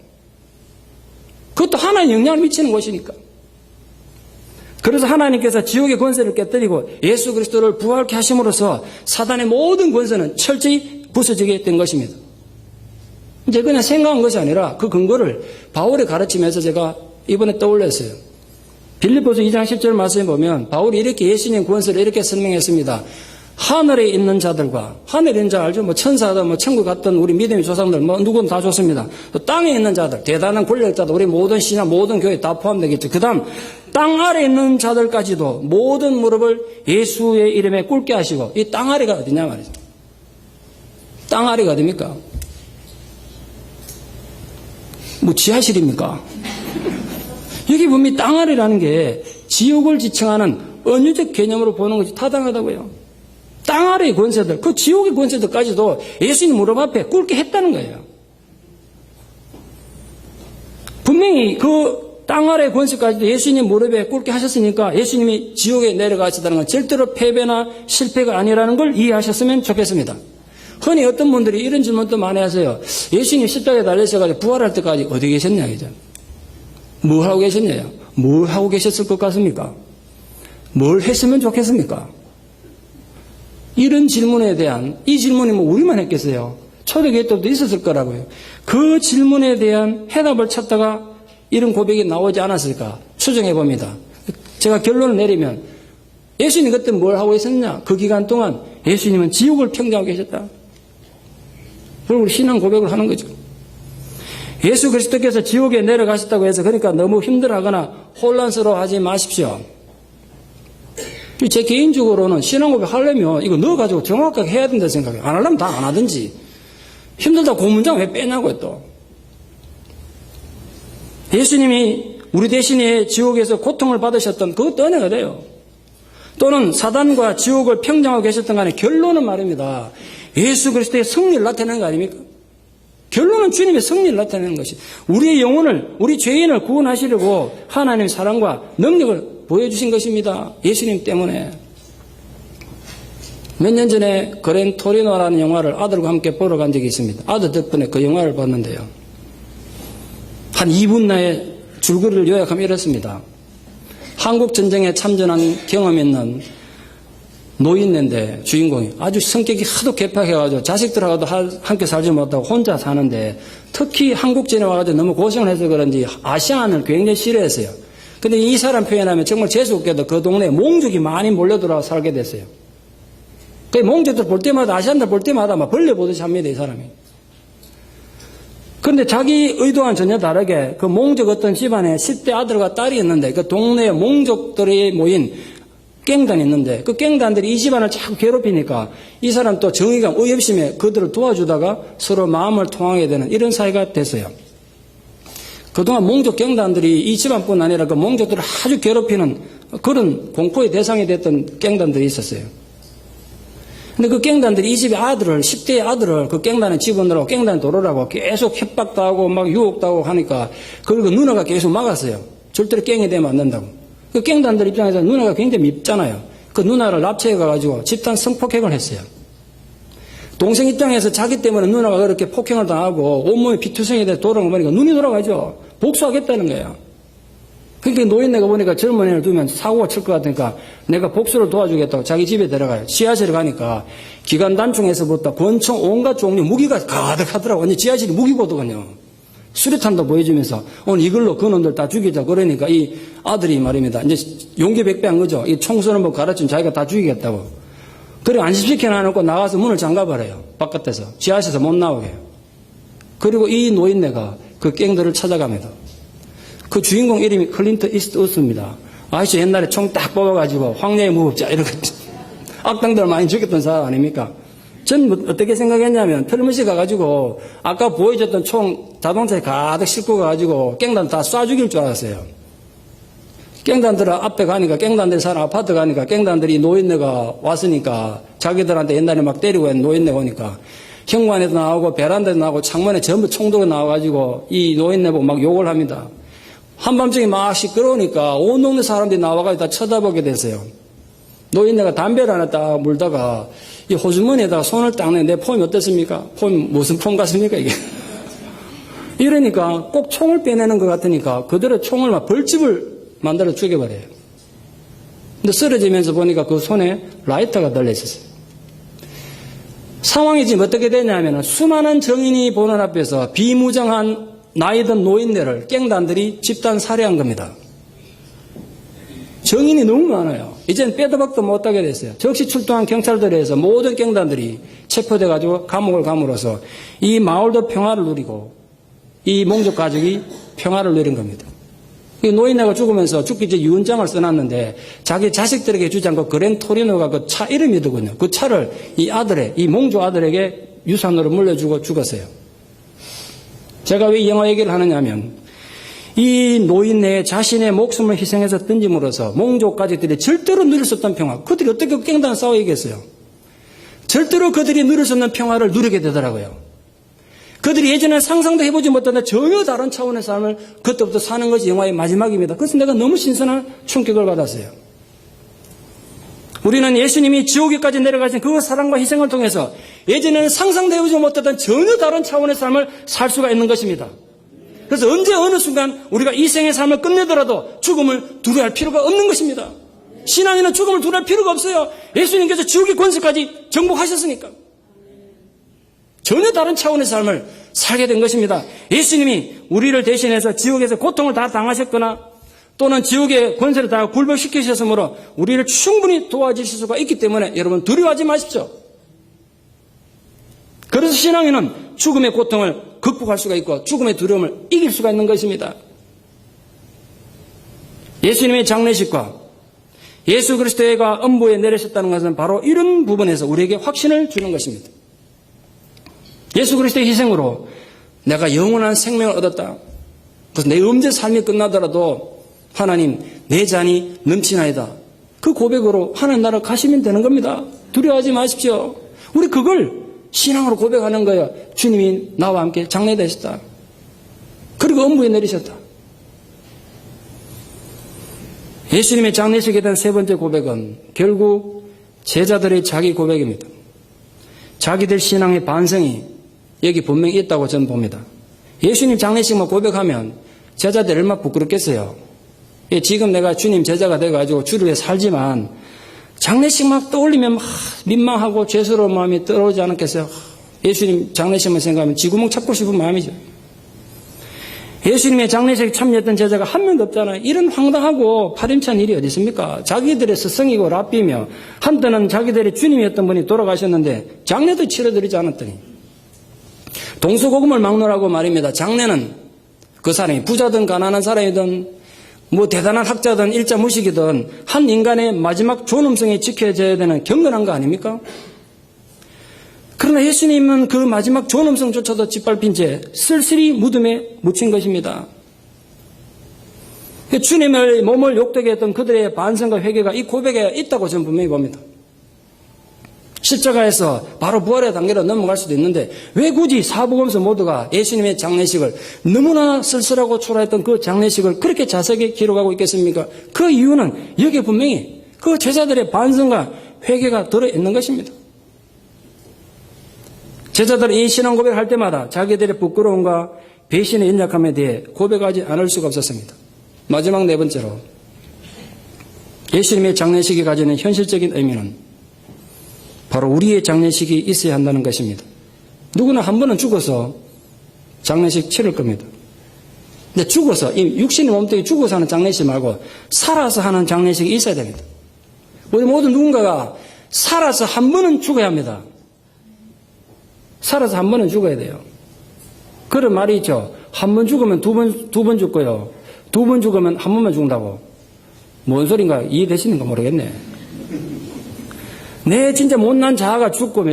그것도 하나님 영향을 미치는 곳이니까. 그래서 하나님께서 지옥의 권세를 깨뜨리고 예수 그리스도를 부활케 하심으로써 사단의 모든 권세는 철저히 부서지게 된 것입니다. 이제 그냥 생각한 것이 아니라 그 근거를 바울의 가르침에서 제가 이번에 떠올렸어요. 빌립보서 2장 10절 말씀에 보면 바울이 이렇게 예수님 권세를 이렇게 설명했습니다. 하늘에 있는 자들과, 하늘에 있는 자 알죠? 천사다, 천국 갔던 우리 믿음의 조상들, 누구는 다 좋습니다. 또 땅에 있는 자들, 대단한 권력자들, 우리 모든 신앙, 모든 교회 다 포함되겠죠. 그 다음, 땅 아래에 있는 자들까지도 모든 무릎을 예수의 이름에 꿇게 하시고, 이 땅 아래가 어디냐 말이죠. 땅 아래가 어디입니까? 지하실입니까? 여기 보면 땅 아래라는 게 지옥을 지칭하는 은유적 개념으로 보는 것이 타당하다고요. 땅 아래의 권세들, 그 지옥의 권세들까지도 예수님 무릎 앞에 꿇게 했다는 거예요. 분명히 그 땅 아래의 권세까지도 예수님 무릎에 꿇게 하셨으니까 예수님이 지옥에 내려가시다는 건 절대로 패배나 실패가 아니라는 걸 이해하셨으면 좋겠습니다. 흔히 어떤 분들이 이런 질문도 많이 하세요. 예수님 십자가에 달리셔가지고 부활할 때까지 어디 계셨냐, 이제. 뭘 하고 계셨냐요? 뭘 하고 계셨을 것 같습니까? 뭘 했으면 좋겠습니까? 이런 질문에 대한, 이 질문이 우리만 했겠어요? 초대교회 때도 있었을 거라고요. 그 질문에 대한 해답을 찾다가 이런 고백이 나오지 않았을까? 추정해 봅니다. 제가 결론을 내리면 예수님 그때 뭘 하고 있었냐? 그 기간 동안 예수님은 지옥을 평정하고 계셨다. 그리고 우리 신앙 고백을 하는 거죠. 예수 그리스도께서 지옥에 내려가셨다고 해서 그러니까 너무 힘들어하거나 혼란스러워하지 마십시오. 제 개인적으로는 신앙 고백 하려면 이거 넣어가지고 정확하게 해야 된다 생각해요. 안 하려면 다 안 하든지. 힘들다 고문장 왜 빼냐고요 또. 예수님이 우리 대신에 지옥에서 고통을 받으셨던 그것도 은혜가 돼요. 또는 사단과 지옥을 평정하고 계셨던 간에 결론은 말입니다. 예수 그리스도의 승리를 나타내는 거 아닙니까? 결론은 주님의 승리를 나타내는 것이 우리의 영혼을, 우리 죄인을 구원하시려고 하나님의 사랑과 능력을 보여주신 것입니다. 예수님 때문에. 몇 년 전에 그랜 토리노라는 영화를 아들과 함께 보러 간 적이 있습니다. 아들 덕분에 그 영화를 봤는데요. 한 2분 내에 줄거리를 요약하면 이렇습니다. 한국전쟁에 참전한 경험 있는 노인인데 주인공이 아주 성격이 하도 개팍해가지고 자식들하고도 함께 살지 못하고 혼자 사는데 특히 한국전에 와가지고 너무 고생을 해서 그런지 아시안을 굉장히 싫어했어요. 근데 이 사람 표현하면 정말 재수없게도 그 동네에 몽족이 많이 몰려들어와 살게 됐어요. 그 몽족들 볼 때마다 아시안들 볼 때마다 막 벌레 보듯이 합니다, 이 사람이. 그런데 자기 의도와는 전혀 다르게 그 몽족 어떤 집안에 10대 아들과 딸이 있는데 그 동네에 몽족들이 모인 갱단이 있는데 그 갱단들이 이 집안을 자꾸 괴롭히니까 이 사람 또 정의감, 의협심에 그들을 도와주다가 서로 마음을 통하게 되는 이런 사이가 됐어요. 그동안 몽족 갱단들이 이 집안뿐 아니라 그 몽족들을 아주 괴롭히는 그런 공포의 대상이 됐던 갱단들이 있었어요. 근데 그 갱단들이 이 집의 아들을, 10대의 아들을 그 갱단에 집어넣으라고 갱단 도로라고 계속 협박도 하고 막 유혹도 하고 하니까 그걸 그 누나가 계속 막았어요. 절대로 갱이 되면 안 된다고. 그 갱단들 입장에서 누나가 굉장히 밉잖아요. 그 누나를 납치해 가지고 집단 성폭행을 했어요. 동생 입장에서 자기 때문에 누나가 그렇게 폭행을 당하고 온몸에 피투성이 돼서 돌아온 거 보니까 눈이 돌아가죠. 복수하겠다는 거야. 그러니까 노인네가 보니까 젊은 애를 두면 사고가 칠 것 같으니까 내가 복수를 도와주겠다고 자기 집에 들어가요. 지하실에 가니까 기관 단총에서부터 권총 온갖 종류 무기가 가득하더라고. 완전 지하실이 무기고도거든요. 수류탄도 보여주면서 오늘 이걸로 그놈들 다 죽이자. 그러니까 이 아들이 말입니다. 이제 용기 백배한 거죠. 이 총 쏘는 법 가르치면 자기가 다 죽이겠다고. 그래 안심시켜 놔놓고 나가서 문을 잠가버려요. 바깥에서. 지하실에서 못 나오게 해요. 그리고 이 노인네가 그 갱들을 찾아갑니다. 그 주인공 이름이 클린트 이스트우드입니다. 아저씨 옛날에 총 딱 뽑아가지고 황야의 무법자 이런 거 악당들 많이 죽였던 사람 아닙니까? 전 어떻게 생각했냐면 털무시 가가지고 아까 보여줬던 총 자동차에 가득 싣고 가가지고 갱단 다 쏴 죽일 줄 알았어요. 갱단들 앞에 가니까 갱단들 사는 아파트 가니까 갱단들이 노인네가 왔으니까 자기들한테 옛날에 막 때리고 했는 노인네 오니까 현관에도 나오고 베란다에도 나오고 창문에 전부 총도가 나와가지고 이 노인네 보고 막 욕을 합니다. 한밤중에 막 시끄러우니까 온 동네 사람들이 나와가지고 다 쳐다보게 됐어요. 노인네가 담배를 하나 딱 물다가 이 호주머니에다가 손을 딱 내는데 폼이 어떻습니까? 폼 무슨 폼 같습니까 이게? 이러니까 꼭 총을 빼내는 것 같으니까 그대로 총을 막 벌집을 만들어 죽여버려요. 근데 쓰러지면서 보니까 그 손에 라이터가 달려있었어요. 상황이 지금 어떻게 되냐면 수많은 정인이 보는 앞에서 비무장한 나이든 노인네를 갱단들이 집단 살해한 겁니다. 정인이 너무 많아요. 이제는 빼도 박도 못하게 됐어요. 적시 출동한 경찰들에 의해서 모든 갱단들이 체포돼가지고 감옥을 감으로써 이 마을도 평화를 누리고 이 몽족 가족이 평화를 누린 겁니다. 이 노인네가 죽으면서 죽기 전에 유언장을 써놨는데 자기 자식들에게 주지 않고 그랜토리노가 그 차 이름이더군요. 그 차를 이 아들의, 이 몽족 아들에게 유산으로 물려주고 죽었어요. 제가 왜 이 영화 얘기를 하느냐 하면 이 노인네 자신의 목숨을 희생해서 던짐으로써 몽족 가족들이 절대로 누릴 수 없던 평화. 그들이 어떻게 갱단 싸워 이겼어요? 절대로 그들이 누릴 수 없는 평화를 누리게 되더라고요. 그들이 예전에 상상도 해보지 못했던 전혀 다른 차원의 삶을 그때부터 사는 것이 영화의 마지막입니다. 그래서 내가 너무 신선한 충격을 받았어요. 우리는 예수님이 지옥에까지 내려가신 그 사랑과 희생을 통해서 예전에는 상상도 해보지 못했던 전혀 다른 차원의 삶을 살 수가 있는 것입니다. 그래서 언제 어느 순간 우리가 이 생의 삶을 끝내더라도 죽음을 두려워할 필요가 없는 것입니다. 신앙인은 죽음을 두려워할 필요가 없어요. 예수님께서 지옥의 권세까지 정복하셨으니까. 전혀 다른 차원의 삶을 살게 된 것입니다. 예수님이 우리를 대신해서 지옥에서 고통을 다 당하셨거나 또는 지옥의 권세를 다 굴복시키셨으므로 우리를 충분히 도와주실 수가 있기 때문에 여러분 두려워하지 마십시오. 그래서 신앙인은 죽음의 고통을 극복할 수가 있고 죽음의 두려움을 이길 수가 있는 것입니다. 예수님의 장례식과 예수 그리스도가 음부에 내리셨다는 것은 바로 이런 부분에서 우리에게 확신을 주는 것입니다. 예수 그리스도의 희생으로 내가 영원한 생명을 얻었다. 그래서 내 음제 삶이 끝나더라도 하나님 내 잔이 넘치나이다. 그 고백으로 하나님 나라 가시면 되는 겁니다. 두려워하지 마십시오. 우리 그걸 신앙으로 고백하는 거예요. 주님이 나와 함께 장례되셨다. 그리고 음부에 내리셨다. 예수님의 장례식에 대한 세 번째 고백은 결국 제자들의 자기 고백입니다. 자기들 신앙의 반성이 여기 분명히 있다고 저는 봅니다. 예수님 장례식만 고백하면 제자들 얼마나 부끄럽겠어요. 지금 내가 주님 제자가 돼가지고 주를 위해 살지만 장례식 막 떠올리면 막 민망하고 죄스러운 마음이 떠오르지 않았겠어요? 예수님 장례식만 생각하면 쥐구멍 찾고 싶은 마음이죠. 예수님의 장례식에 참여했던 제자가 한 명도 없잖아요. 이런 황당하고 파렴치한 일이 어디 있습니까? 자기들의 스승이고 랍비며 한때는 자기들의 주님이었던 분이 돌아가셨는데 장례도 치러드리지 않았더니 동서고금을 막론하고 말입니다. 장례는 그 사람이 부자든 가난한 사람이든 뭐 대단한 학자든 일자 무식이든 한 인간의 마지막 존엄성이 지켜져야 되는 경건한 거 아닙니까? 그러나 예수님은 그 마지막 존엄성조차도 짓밟힌 채 쓸쓸히 무덤에 묻힌 것입니다. 주님의 몸을 욕되게 했던 그들의 반성과 회개가 이 고백에 있다고 저는 분명히 봅니다. 십자가에서 바로 부활의 단계로 넘어갈 수도 있는데 왜 굳이 사복음서 모두가 예수님의 장례식을 너무나 쓸쓸하고 초라했던 그 장례식을 그렇게 자세하게 기록하고 있겠습니까? 그 이유는 여기에 분명히 그 제자들의 반성과 회개가 들어있는 것입니다. 제자들이 이 신앙 고백을 할 때마다 자기들의 부끄러움과 배신의 연약함에 대해 고백하지 않을 수가 없었습니다. 마지막 네 번째로 예수님의 장례식이 가지는 현실적인 의미는 바로 우리의 장례식이 있어야 한다는 것입니다. 누구나 한 번은 죽어서 장례식 치를 겁니다. 근데 죽어서, 이 육신의 몸뚱이 죽어서 하는 장례식 말고 살아서 하는 장례식이 있어야 됩니다. 우리 모든 누군가가 살아서 한 번은 죽어야 합니다. 살아서 한 번은 죽어야 돼요. 그런 말이 있죠. 한 번 죽으면 두 번 죽고요. 두 번 죽으면 한 번만 죽는다고. 뭔 소린가 이해되시는가 모르겠네. 내 진짜 못난 자아가 죽고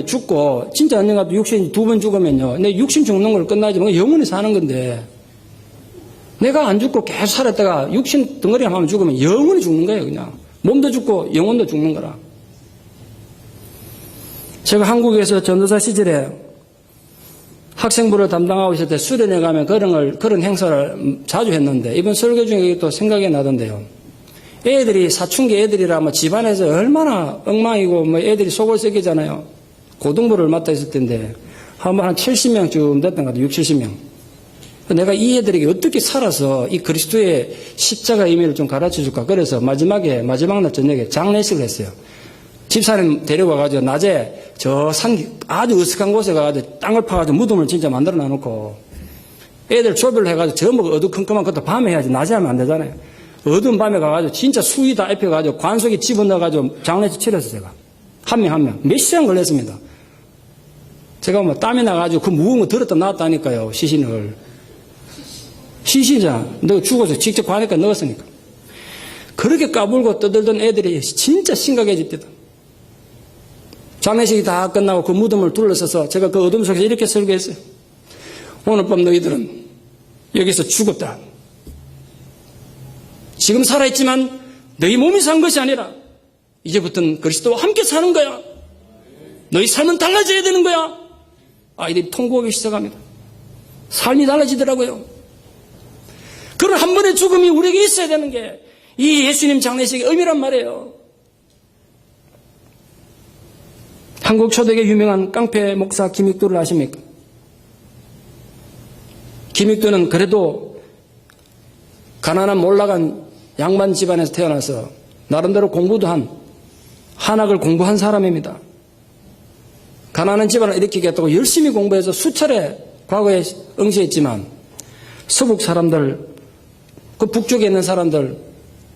진짜 언젠가 육신 두 번 죽으면요. 내 육신 죽는 걸 끝나지만 영원히 사는 건데 내가 안 죽고 계속 살았다가 육신 덩어리 하면 죽으면 영원히 죽는 거예요. 그냥 몸도 죽고 영혼도 죽는 거라. 제가 한국에서 전도사 시절에 학생부를 담당하고 있을 때 수련회 가면 그런 행사를 자주 했는데 이번 설교 중에 또 생각이 나던데요. 애들이 사춘기 애들이라 집안에서 얼마나 엉망이고 애들이 속을 썩이잖아요. 고등부를 맡아 있을 텐데 한 70명쯤 됐던 것 같아요. 60, 70명. 내가 이 애들에게 어떻게 살아서 이 그리스도의 십자가 의미를 좀 가르쳐 줄까. 그래서 마지막 날 저녁에 장례식을 했어요. 집사님 데려와가지고 낮에 저 산 아주 으슥한 곳에 가가지고 땅을 파가지고 무덤을 진짜 만들어 놔놓고 애들 조별로 해가지고 전부 어두컴컴한 것도 밤에 해야지 낮에 하면 안 되잖아요. 어두운 밤에 가가지고 진짜 수위 다 입혀가지고 관속에 집어넣어가지고 장례식 치렀어요. 제가 한 명 몇 시간 걸렸습니다. 제가 땀이 나가지고 그 무거운 거 들었다 놨다니까요. 시신이잖아. 너 죽어서 직접 관에까 넣었으니까. 그렇게 까불고 떠들던 애들이 진짜 심각해집니다. 장례식이 다 끝나고 그 무덤을 둘러서서 제가 그 어둠 속에서 이렇게 설교했어요. 오늘 밤 너희들은 여기서 죽었다. 지금 살아있지만 너희 몸이 산 것이 아니라 이제부터는 그리스도와 함께 사는 거야. 너희 삶은 달라져야 되는 거야. 아이들이 통곡하기 시작합니다. 삶이 달라지더라고요. 그런 한 번의 죽음이 우리에게 있어야 되는 게 이 예수님 장례식의 의미란 말이에요. 한국 초대계 유명한 깡패 목사 김익두를 아십니까? 김익두는 그래도 가난한 몰락한 양반 집안에서 태어나서 나름대로 공부도 한학을 공부한 사람입니다. 가난한 집안을 일으키겠다고 열심히 공부해서 수차례 과거에 응시했지만 서북 사람들, 그 북쪽에 있는 사람들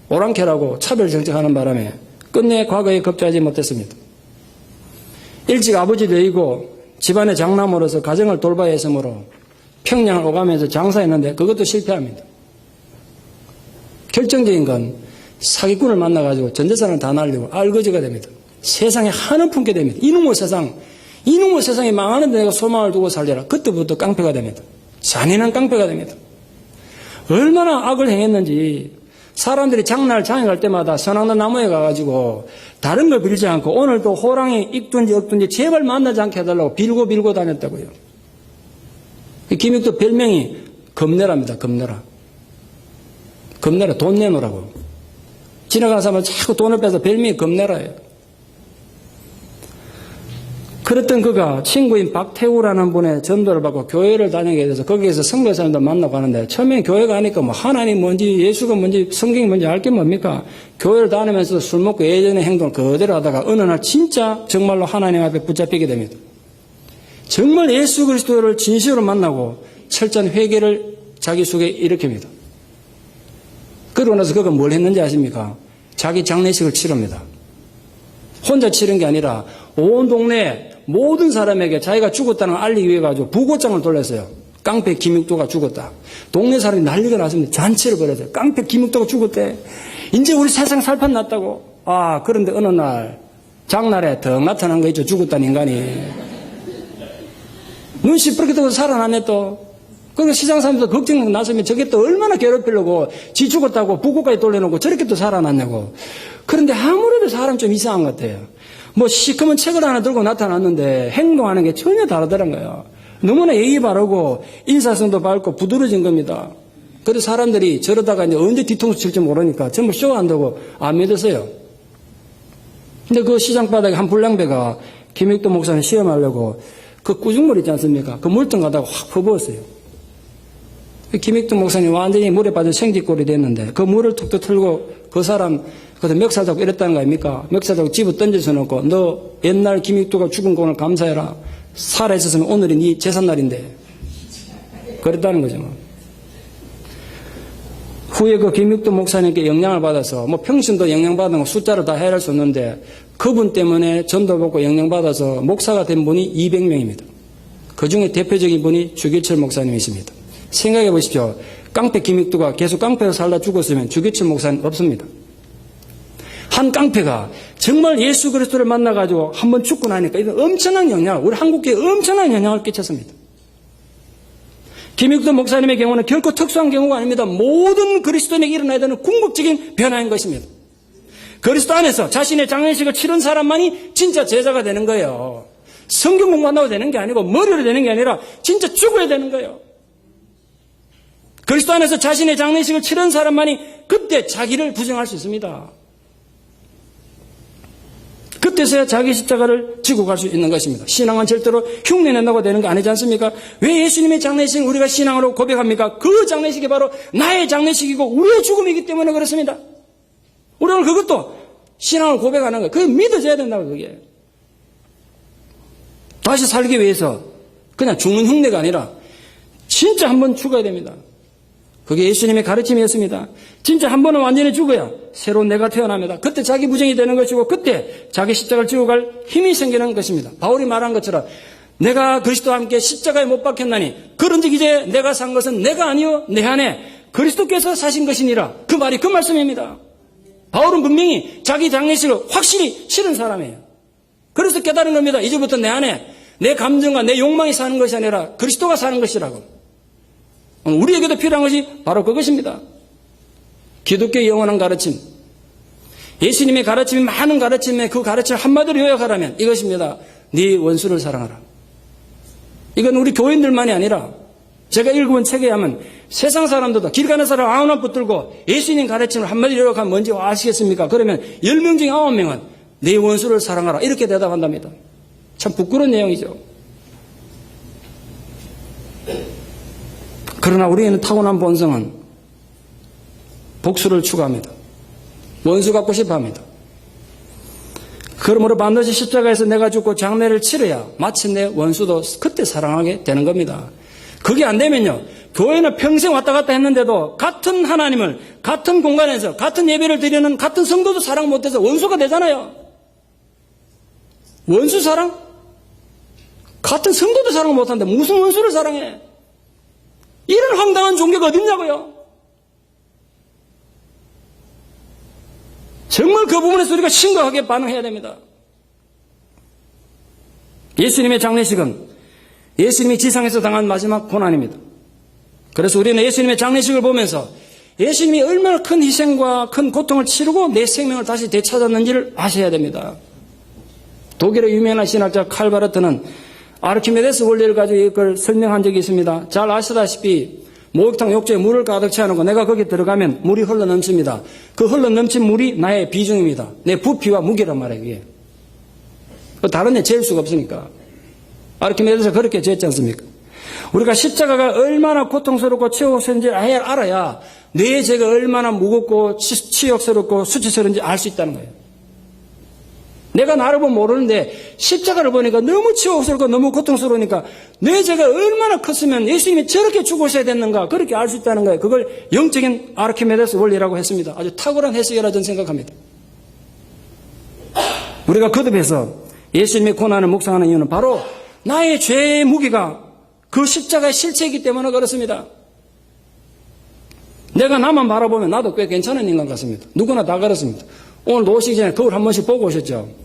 오랑캐라고 차별 정책하는 바람에 끝내 과거에 급제하지 못했습니다. 일찍 아버지도 이고 집안의 장남으로서 가정을 돌봐야 했으므로 평양을 오가면서 장사했는데 그것도 실패합니다. 결정적인 건 사기꾼을 만나가지고 전 재산을 다 날리고 알거지가 됩니다. 세상에 한을 품게 됩니다. 이놈의 세상이 망하는데 내가 소망을 두고 살려라. 그때부터 깡패가 됩니다. 잔인한 깡패가 됩니다. 얼마나 악을 행했는지 사람들이 장날 장에 때마다 선악도 나무에 가가지고 다른 걸 빌지 않고 오늘도 호랑이 익든지 억든지 제발 만나지 않게 해달라고 빌고 다녔다고요. 김익두 별명이 겁내랍니다. 겁내라. 돈 내놓으라고. 지나가는 사람은 자꾸 돈을 빼서 별명이 겁내라예요. 그랬던 그가 친구인 박태우라는 분의 전도를 받고 교회를 다니게 돼서 거기에서 선교 사람들 만나고 하는데 처음에 교회 가니까 하나님 뭔지 예수가 뭔지 성경이 뭔지 알 게 뭡니까? 교회를 다니면서 술 먹고 예전의 행동을 그대로 하다가 어느 날 진짜 정말로 하나님 앞에 붙잡히게 됩니다. 정말 예수 그리스도를 진실로 만나고 철저한 회개를 자기 속에 일으킵니다. 그러고 나서 그가 뭘 했는지 아십니까? 자기 장례식을 치릅니다. 혼자 치른 게 아니라 온 동네 모든 사람에게 자기가 죽었다는 걸 알리기 위해 가지고 부고장을 돌렸어요. 깡패 김익두가 죽었다. 동네 사람이 난리가 났습니다. 잔치를 벌였어요. 깡패 김익두가 죽었대. 이제 우리 세상 살판 났다고. 그런데 어느 날 장날에 덩 나타난 거 있죠. 죽었다는 인간이. 눈 시퍼렇게 뜨고 살아났네 또. 그러니까 시장 사람들 걱정 나서면 저게 또 얼마나 괴롭히려고 지 죽었다고 부고까지 돌려놓고 저렇게 또 살아났냐고. 그런데 아무래도 사람 좀 이상한 것 같아요. 뭐 시커먼 책을 하나 들고 나타났는데 행동하는 게 전혀 다르더란 거예요. 너무나 예의 바르고 인사성도 밝고 부드러진 겁니다. 그래서 사람들이 저러다가 이제 언제 뒤통수 칠지 모르니까 전부 쇼한다고 안 믿었어요. 근데 그 시장 바닥에 한 불량배가 김익도 목사님 시험하려고 그 꾸중물 있지 않습니까? 그 물통 가다가 확 퍼부었어요. 김익도 목사님 완전히 물에 빠져 생쥐꼴이 됐는데 그 물을 툭툭 틀고 그 사람 그래서 멱살 잡고 이랬다는 거 아닙니까? 멱살 잡고 집어 던져서 놓고 너 옛날 김익도가 죽은 거 오늘 감사해라. 살아있었으면 오늘이 네 제삿날인데 그랬다는 거죠. 뭐. 후에 그 김익도 목사님께 영향을 받아서 뭐 평신도 영향받은 거 숫자를 다 헤아릴 수 없는데 그분 때문에 전도받고 영향받아서 목사가 된 분이 200명입니다. 그 중에 대표적인 분이 주기철 목사님이십니다. 생각해 보십시오. 깡패 김익도가 계속 깡패로 살다 죽었으면 주기철 목사님 없습니다. 한 깡패가 정말 예수 그리스도를 만나가지고 한번 죽고 나니까 이건 엄청난 영향을, 우리 한국교회에 엄청난 영향을 끼쳤습니다. 김익도 목사님의 경우는 결코 특수한 경우가 아닙니다. 모든 그리스도인에게 일어나야 되는 궁극적인 변화인 것입니다. 그리스도 안에서 자신의 장례식을 치른 사람만이 진짜 제자가 되는 거예요. 성경 공부한다고 되는 게 아니고 머리로 되는 게 아니라 진짜 죽어야 되는 거예요. 그리스도 안에서 자신의 장례식을 치른 사람만이 그때 자기를 부정할 수 있습니다. 그때서야 자기 십자가를 지고 갈 수 있는 것입니다. 신앙은 절대로 흉내낸다고 되는 거 아니지 않습니까? 왜 예수님의 장례식을 우리가 신앙으로 고백합니까? 그 장례식이 바로 나의 장례식이고 우리의 죽음이기 때문에 그렇습니다. 우리는 그것도 신앙을 고백하는 거예요. 그게 믿어져야 된다고 그게. 다시 살기 위해서 그냥 죽는 흉내가 아니라 진짜 한번 죽어야 됩니다. 그게 예수님의 가르침이었습니다. 진짜 한 번은 완전히 죽어야 새로운 내가 태어납니다. 그때 자기 부정이 되는 것이고 그때 자기 십자가를 지고 갈 힘이 생기는 것입니다. 바울이 말한 것처럼 내가 그리스도와 함께 십자가에 못 박혔나니 그런즉 이제 내가 산 것은 내가 아니요 내 안에 그리스도께서 사신 것이니라. 그 말이 그 말씀입니다. 바울은 분명히 자기 장례식을 확실히 치른 사람이에요. 그래서 깨달은 겁니다. 이제부터 내 안에 내 감정과 내 욕망이 사는 것이 아니라 그리스도가 사는 것이라고. 우리에게도 필요한 것이 바로 그것입니다. 기독교의 영원한 가르침, 예수님의 가르침이 많은 가르침에 그 가르침을 한마디로 요약하라면 이것입니다. 네 원수를 사랑하라. 이건 우리 교인들만이 아니라 제가 읽어본 책에 하면 세상 사람들도 길 가는 사람 9명 붙들고 예수님 가르침을 한마디로 요약하면 뭔지 아시겠습니까? 그러면 10명 중에 9명은 네 원수를 사랑하라 이렇게 대답한답니다. 참 부끄러운 내용이죠. 그러나 우리에는 타고난 본성은 복수를 추구합니다. 원수 갖고 싶어합니다. 그러므로 반드시 십자가에서 내가 죽고 장례를 치러야 마침내 원수도 그때 사랑하게 되는 겁니다. 그게 안 되면요. 교회는 평생 왔다 갔다 했는데도 같은 하나님을 같은 공간에서 같은 예배를 드리는 같은 성도도 사랑 못해서 원수가 되잖아요. 원수 사랑? 같은 성도도 사랑 못하는데 무슨 원수를 사랑해? 이런 황당한 종교가 어딨냐고요? 정말 그 부분에서 우리가 심각하게 반응해야 됩니다. 예수님의 장례식은 예수님이 지상에서 당한 마지막 고난입니다. 그래서 우리는 예수님의 장례식을 보면서 예수님이 얼마나 큰 희생과 큰 고통을 치르고 내 생명을 다시 되찾았는지를 아셔야 됩니다. 독일의 유명한 신학자 칼바르트는 아르키메데스 원리를 가지고 이걸 설명한 적이 있습니다. 잘 아시다시피 목욕탕 욕조에 물을 가득 채워놓고 내가 거기 들어가면 물이 흘러넘칩니다. 그 흘러넘친 물이 나의 비중입니다. 내 부피와 무게란 말이에요. 그게. 다른 데 재울 수가 없으니까. 아르키메데스가 그렇게 재했지 않습니까? 우리가 십자가가 얼마나 고통스럽고 치욕스러운지 알아야 내 죄가 얼마나 무겁고 치욕스럽고 수치스러운지 알 수 있다는 거예요. 내가 나를 보면 모르는데 십자가를 보니까 너무 치욕스럽고 너무 고통스러우니까 내 죄가 얼마나 컸으면 예수님이 저렇게 죽으셔야 됐는가 그렇게 알 수 있다는 거예요. 그걸 영적인 아르키메데스 원리라고 했습니다. 아주 탁월한 해석이라 저는 생각합니다. 우리가 거듭해서 예수님의 고난을 묵상하는 이유는 바로 나의 죄의 무게가 그 십자가의 실체이기 때문에 그렇습니다. 내가 나만 바라보면 나도 꽤 괜찮은 인간 같습니다. 누구나 다 그렇습니다. 오늘 오시기 전에 거울 한 번씩 보고 오셨죠?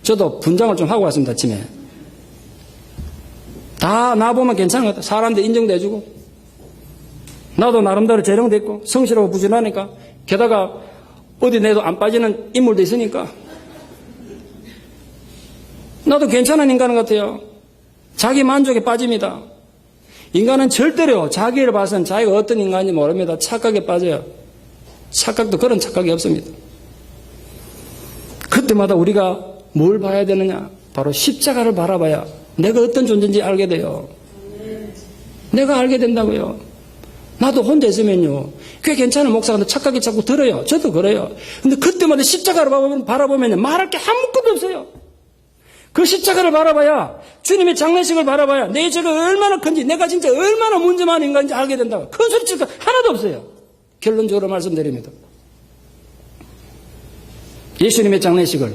저도 분장을 좀 하고 왔습니다, 아침에. 다 나보면 괜찮은 것 같아요. 사람들 인정도 해주고. 나도 나름대로 재령됐고 성실하고 부지런하니까 게다가 어디 내도 안 빠지는 인물도 있으니까 나도 괜찮은 인간 같아요. 자기 만족에 빠집니다. 인간은 절대로 자기를 봐서는 자기가 어떤 인간인지 모릅니다. 착각에 빠져요. 착각도 그런 착각이 없습니다. 그때마다 우리가 뭘 봐야 되느냐? 바로 십자가를 바라봐야 내가 어떤 존재인지 알게 돼요. 내가 알게 된다고요. 나도 혼자 있으면요, 꽤 괜찮은 목사가 착각이 자꾸 들어요. 저도 그래요. 근데 그때마다 십자가를 바라보면 말할 게 아무것도 없어요. 그 십자가를 바라봐야, 주님의 장례식을 바라봐야 내 죄가 얼마나 큰지, 내가 진짜 얼마나 문제 많은 인간인지 알게 된다고. 큰 소리 칠 거 하나도 없어요. 결론적으로 말씀드립니다. 예수님의 장례식을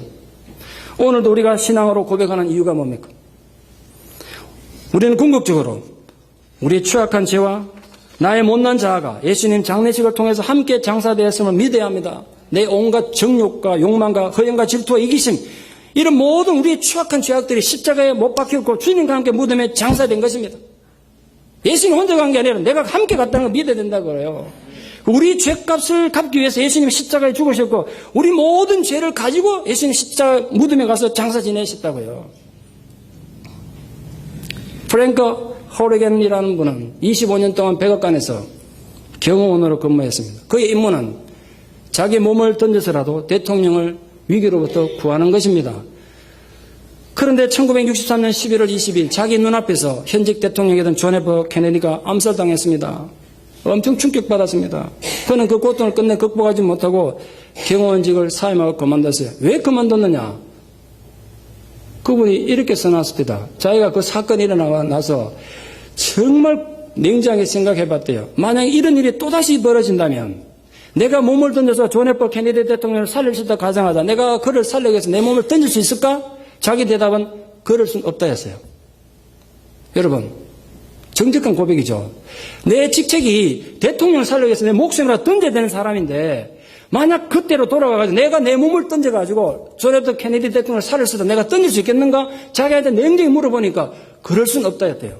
오늘도 우리가 신앙으로 고백하는 이유가 뭡니까? 우리는 궁극적으로 우리의 추악한 죄와 나의 못난 자아가 예수님 장례식을 통해서 함께 장사되었음을 믿어야 합니다. 내 온갖 정욕과 욕망과 허영과 질투와 이기심, 이런 모든 우리의 추악한 죄악들이 십자가에 못 박혔고 주님과 함께 무덤에 장사된 것입니다. 예수님 혼자 간 게 아니라 내가 함께 갔다는 걸 믿어야 된다고 그래요. 우리 죄값을 갚기 위해서 예수님 십자가에 죽으셨고 우리 모든 죄를 가지고 예수님 십자가 무덤에 가서 장사 지내셨다고요. 프랭크 호르겐이라는 분은 25년 동안 백악관에서 경호원으로 근무했습니다. 그의 임무는 자기 몸을 던져서라도 대통령을 위기로부터 구하는 것입니다. 그런데 1963년 11월 20일 자기 눈앞에서 현직 대통령이던 존 F 케네디가 암살당했습니다. 엄청 충격받았습니다. 그는 그 고통을 끝내 극복하지 못하고 경호원직을 사임하고 그만뒀어요. 왜 그만뒀느냐? 그분이 이렇게 써놨습니다. 자기가 그 사건이 일어나고 나서 정말 냉정하게 생각해봤대요. 만약에 이런 일이 또다시 벌어진다면 내가 몸을 던져서 존 F 케네디 대통령을 살릴 수 있다 가정하자. 내가 그를 살리기 위해서 내 몸을 던질 수 있을까? 자기 대답은 그럴 수는 없다 했어요. 여러분, 정직한 고백이죠. 내 직책이 대통령을 살리기 위해서 내 목숨이라도 던져야 되는 사람인데 만약 그때로 돌아가가지고 내가 내 몸을 던져가지고 존 F 케네디 대통령을 살릴 수 있다 내가 던질 수 있겠는가? 자기한테 냉정히 물어보니까 그럴 수는 없다 했대요.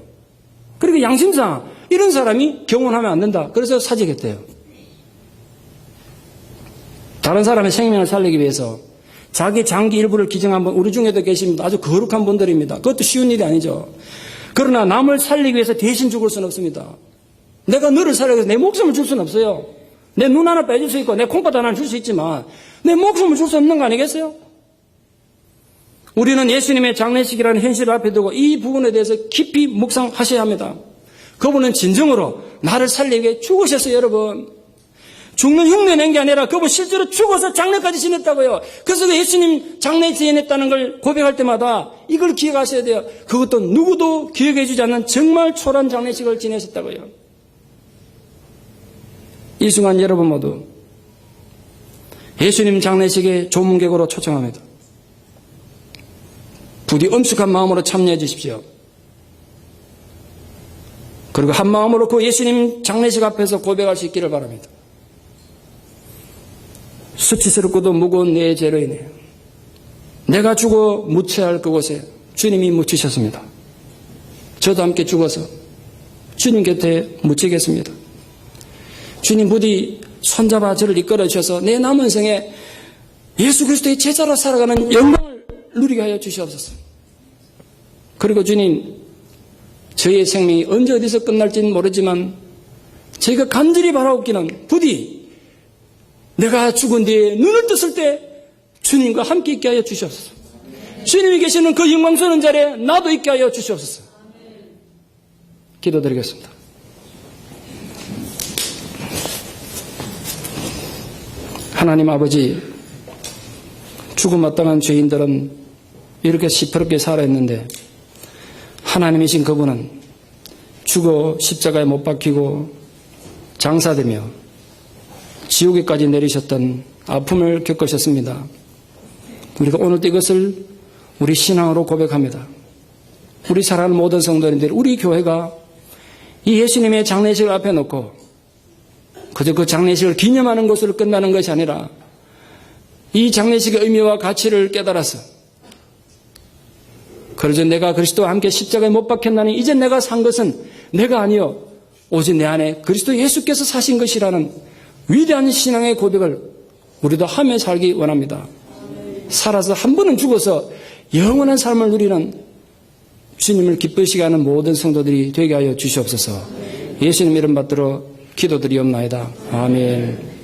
그리고 양심상 이런 사람이 경호하면 안 된다. 그래서 사직했대요. 다른 사람의 생명을 살리기 위해서 자기 장기 일부를 기증한 분 우리 중에도 계십니다. 아주 거룩한 분들입니다. 그것도 쉬운 일이 아니죠. 그러나 남을 살리기 위해서 대신 죽을 수는 없습니다. 내가 너를 살리기 위해서 내 목숨을 줄 수는 없어요. 내 눈 하나 빼줄 수 있고 내 콩팥 하나 줄 수 있지만 내 목숨을 줄 수 없는 거 아니겠어요? 우리는 예수님의 장례식이라는 현실을 앞에 두고 이 부분에 대해서 깊이 묵상하셔야 합니다. 그분은 진정으로 나를 살리기 위해 죽으셨어요, 여러분. 죽는 흉내 낸 게 아니라 그분 실제로 죽어서 장례까지 지냈다고요. 그래서 예수님 장례 지냈다는 걸 고백할 때마다 이걸 기억하셔야 돼요. 그것도 누구도 기억해 주지 않는 정말 초라한 장례식을 지내셨다고요. 이 순간 여러분 모두 예수님 장례식에 조문객으로 초청합니다. 부디 엄숙한 마음으로 참여해 주십시오. 그리고 한 마음으로 그 예수님 장례식 앞에서 고백할 수 있기를 바랍니다. 수치스럽고도 무거운 내 죄로 인해 내가 죽어 묻혀야 할 그곳에 주님이 묻히셨습니다. 저도 함께 죽어서 주님 곁에 묻히겠습니다. 주님 부디 손잡아 저를 이끌어 주셔서 내 남은 생에 예수 그리스도의 제자로 살아가는 영광을 누리게 하여 주시옵소서. 그리고 주님, 저의 생명이 언제 어디서 끝날지는 모르지만 저희가 간절히 바라옵기는 부디 내가 죽은 뒤에 눈을 떴을 때 주님과 함께 있게 하여 주시옵소서. 주님이 계시는 그 영광스러운 자리에 나도 있게 하여 주시옵소서. 기도드리겠습니다. 하나님 아버지, 죽음 마땅한 죄인들은 이렇게 시퍼렇게 살아있는데 하나님이신 그분은 죽어 십자가에 못 박히고 장사되며 지옥에까지 내리셨던 아픔을 겪으셨습니다. 우리가 오늘도 이것을 우리 신앙으로 고백합니다. 우리 사랑하는 모든 성도님들, 우리 교회가 이 예수님의 장례식을 앞에 놓고 그저 그 장례식을 기념하는 것으로 끝나는 것이 아니라 이 장례식의 의미와 가치를 깨달아서 그러죠. 내가 그리스도와 함께 십자가에 못 박혔나니 이제 내가 산 것은 내가 아니요 오직 내 안에 그리스도 예수께서 사신 것이라는 위대한 신앙의 고백을 우리도 하며 살기 원합니다. 살아서 한 번은 죽어서 영원한 삶을 누리는 주님을 기쁘시게 하는 모든 성도들이 되게 하여 주시옵소서. 예수님 이름 받들어 기도드리옵나이다. 아멘.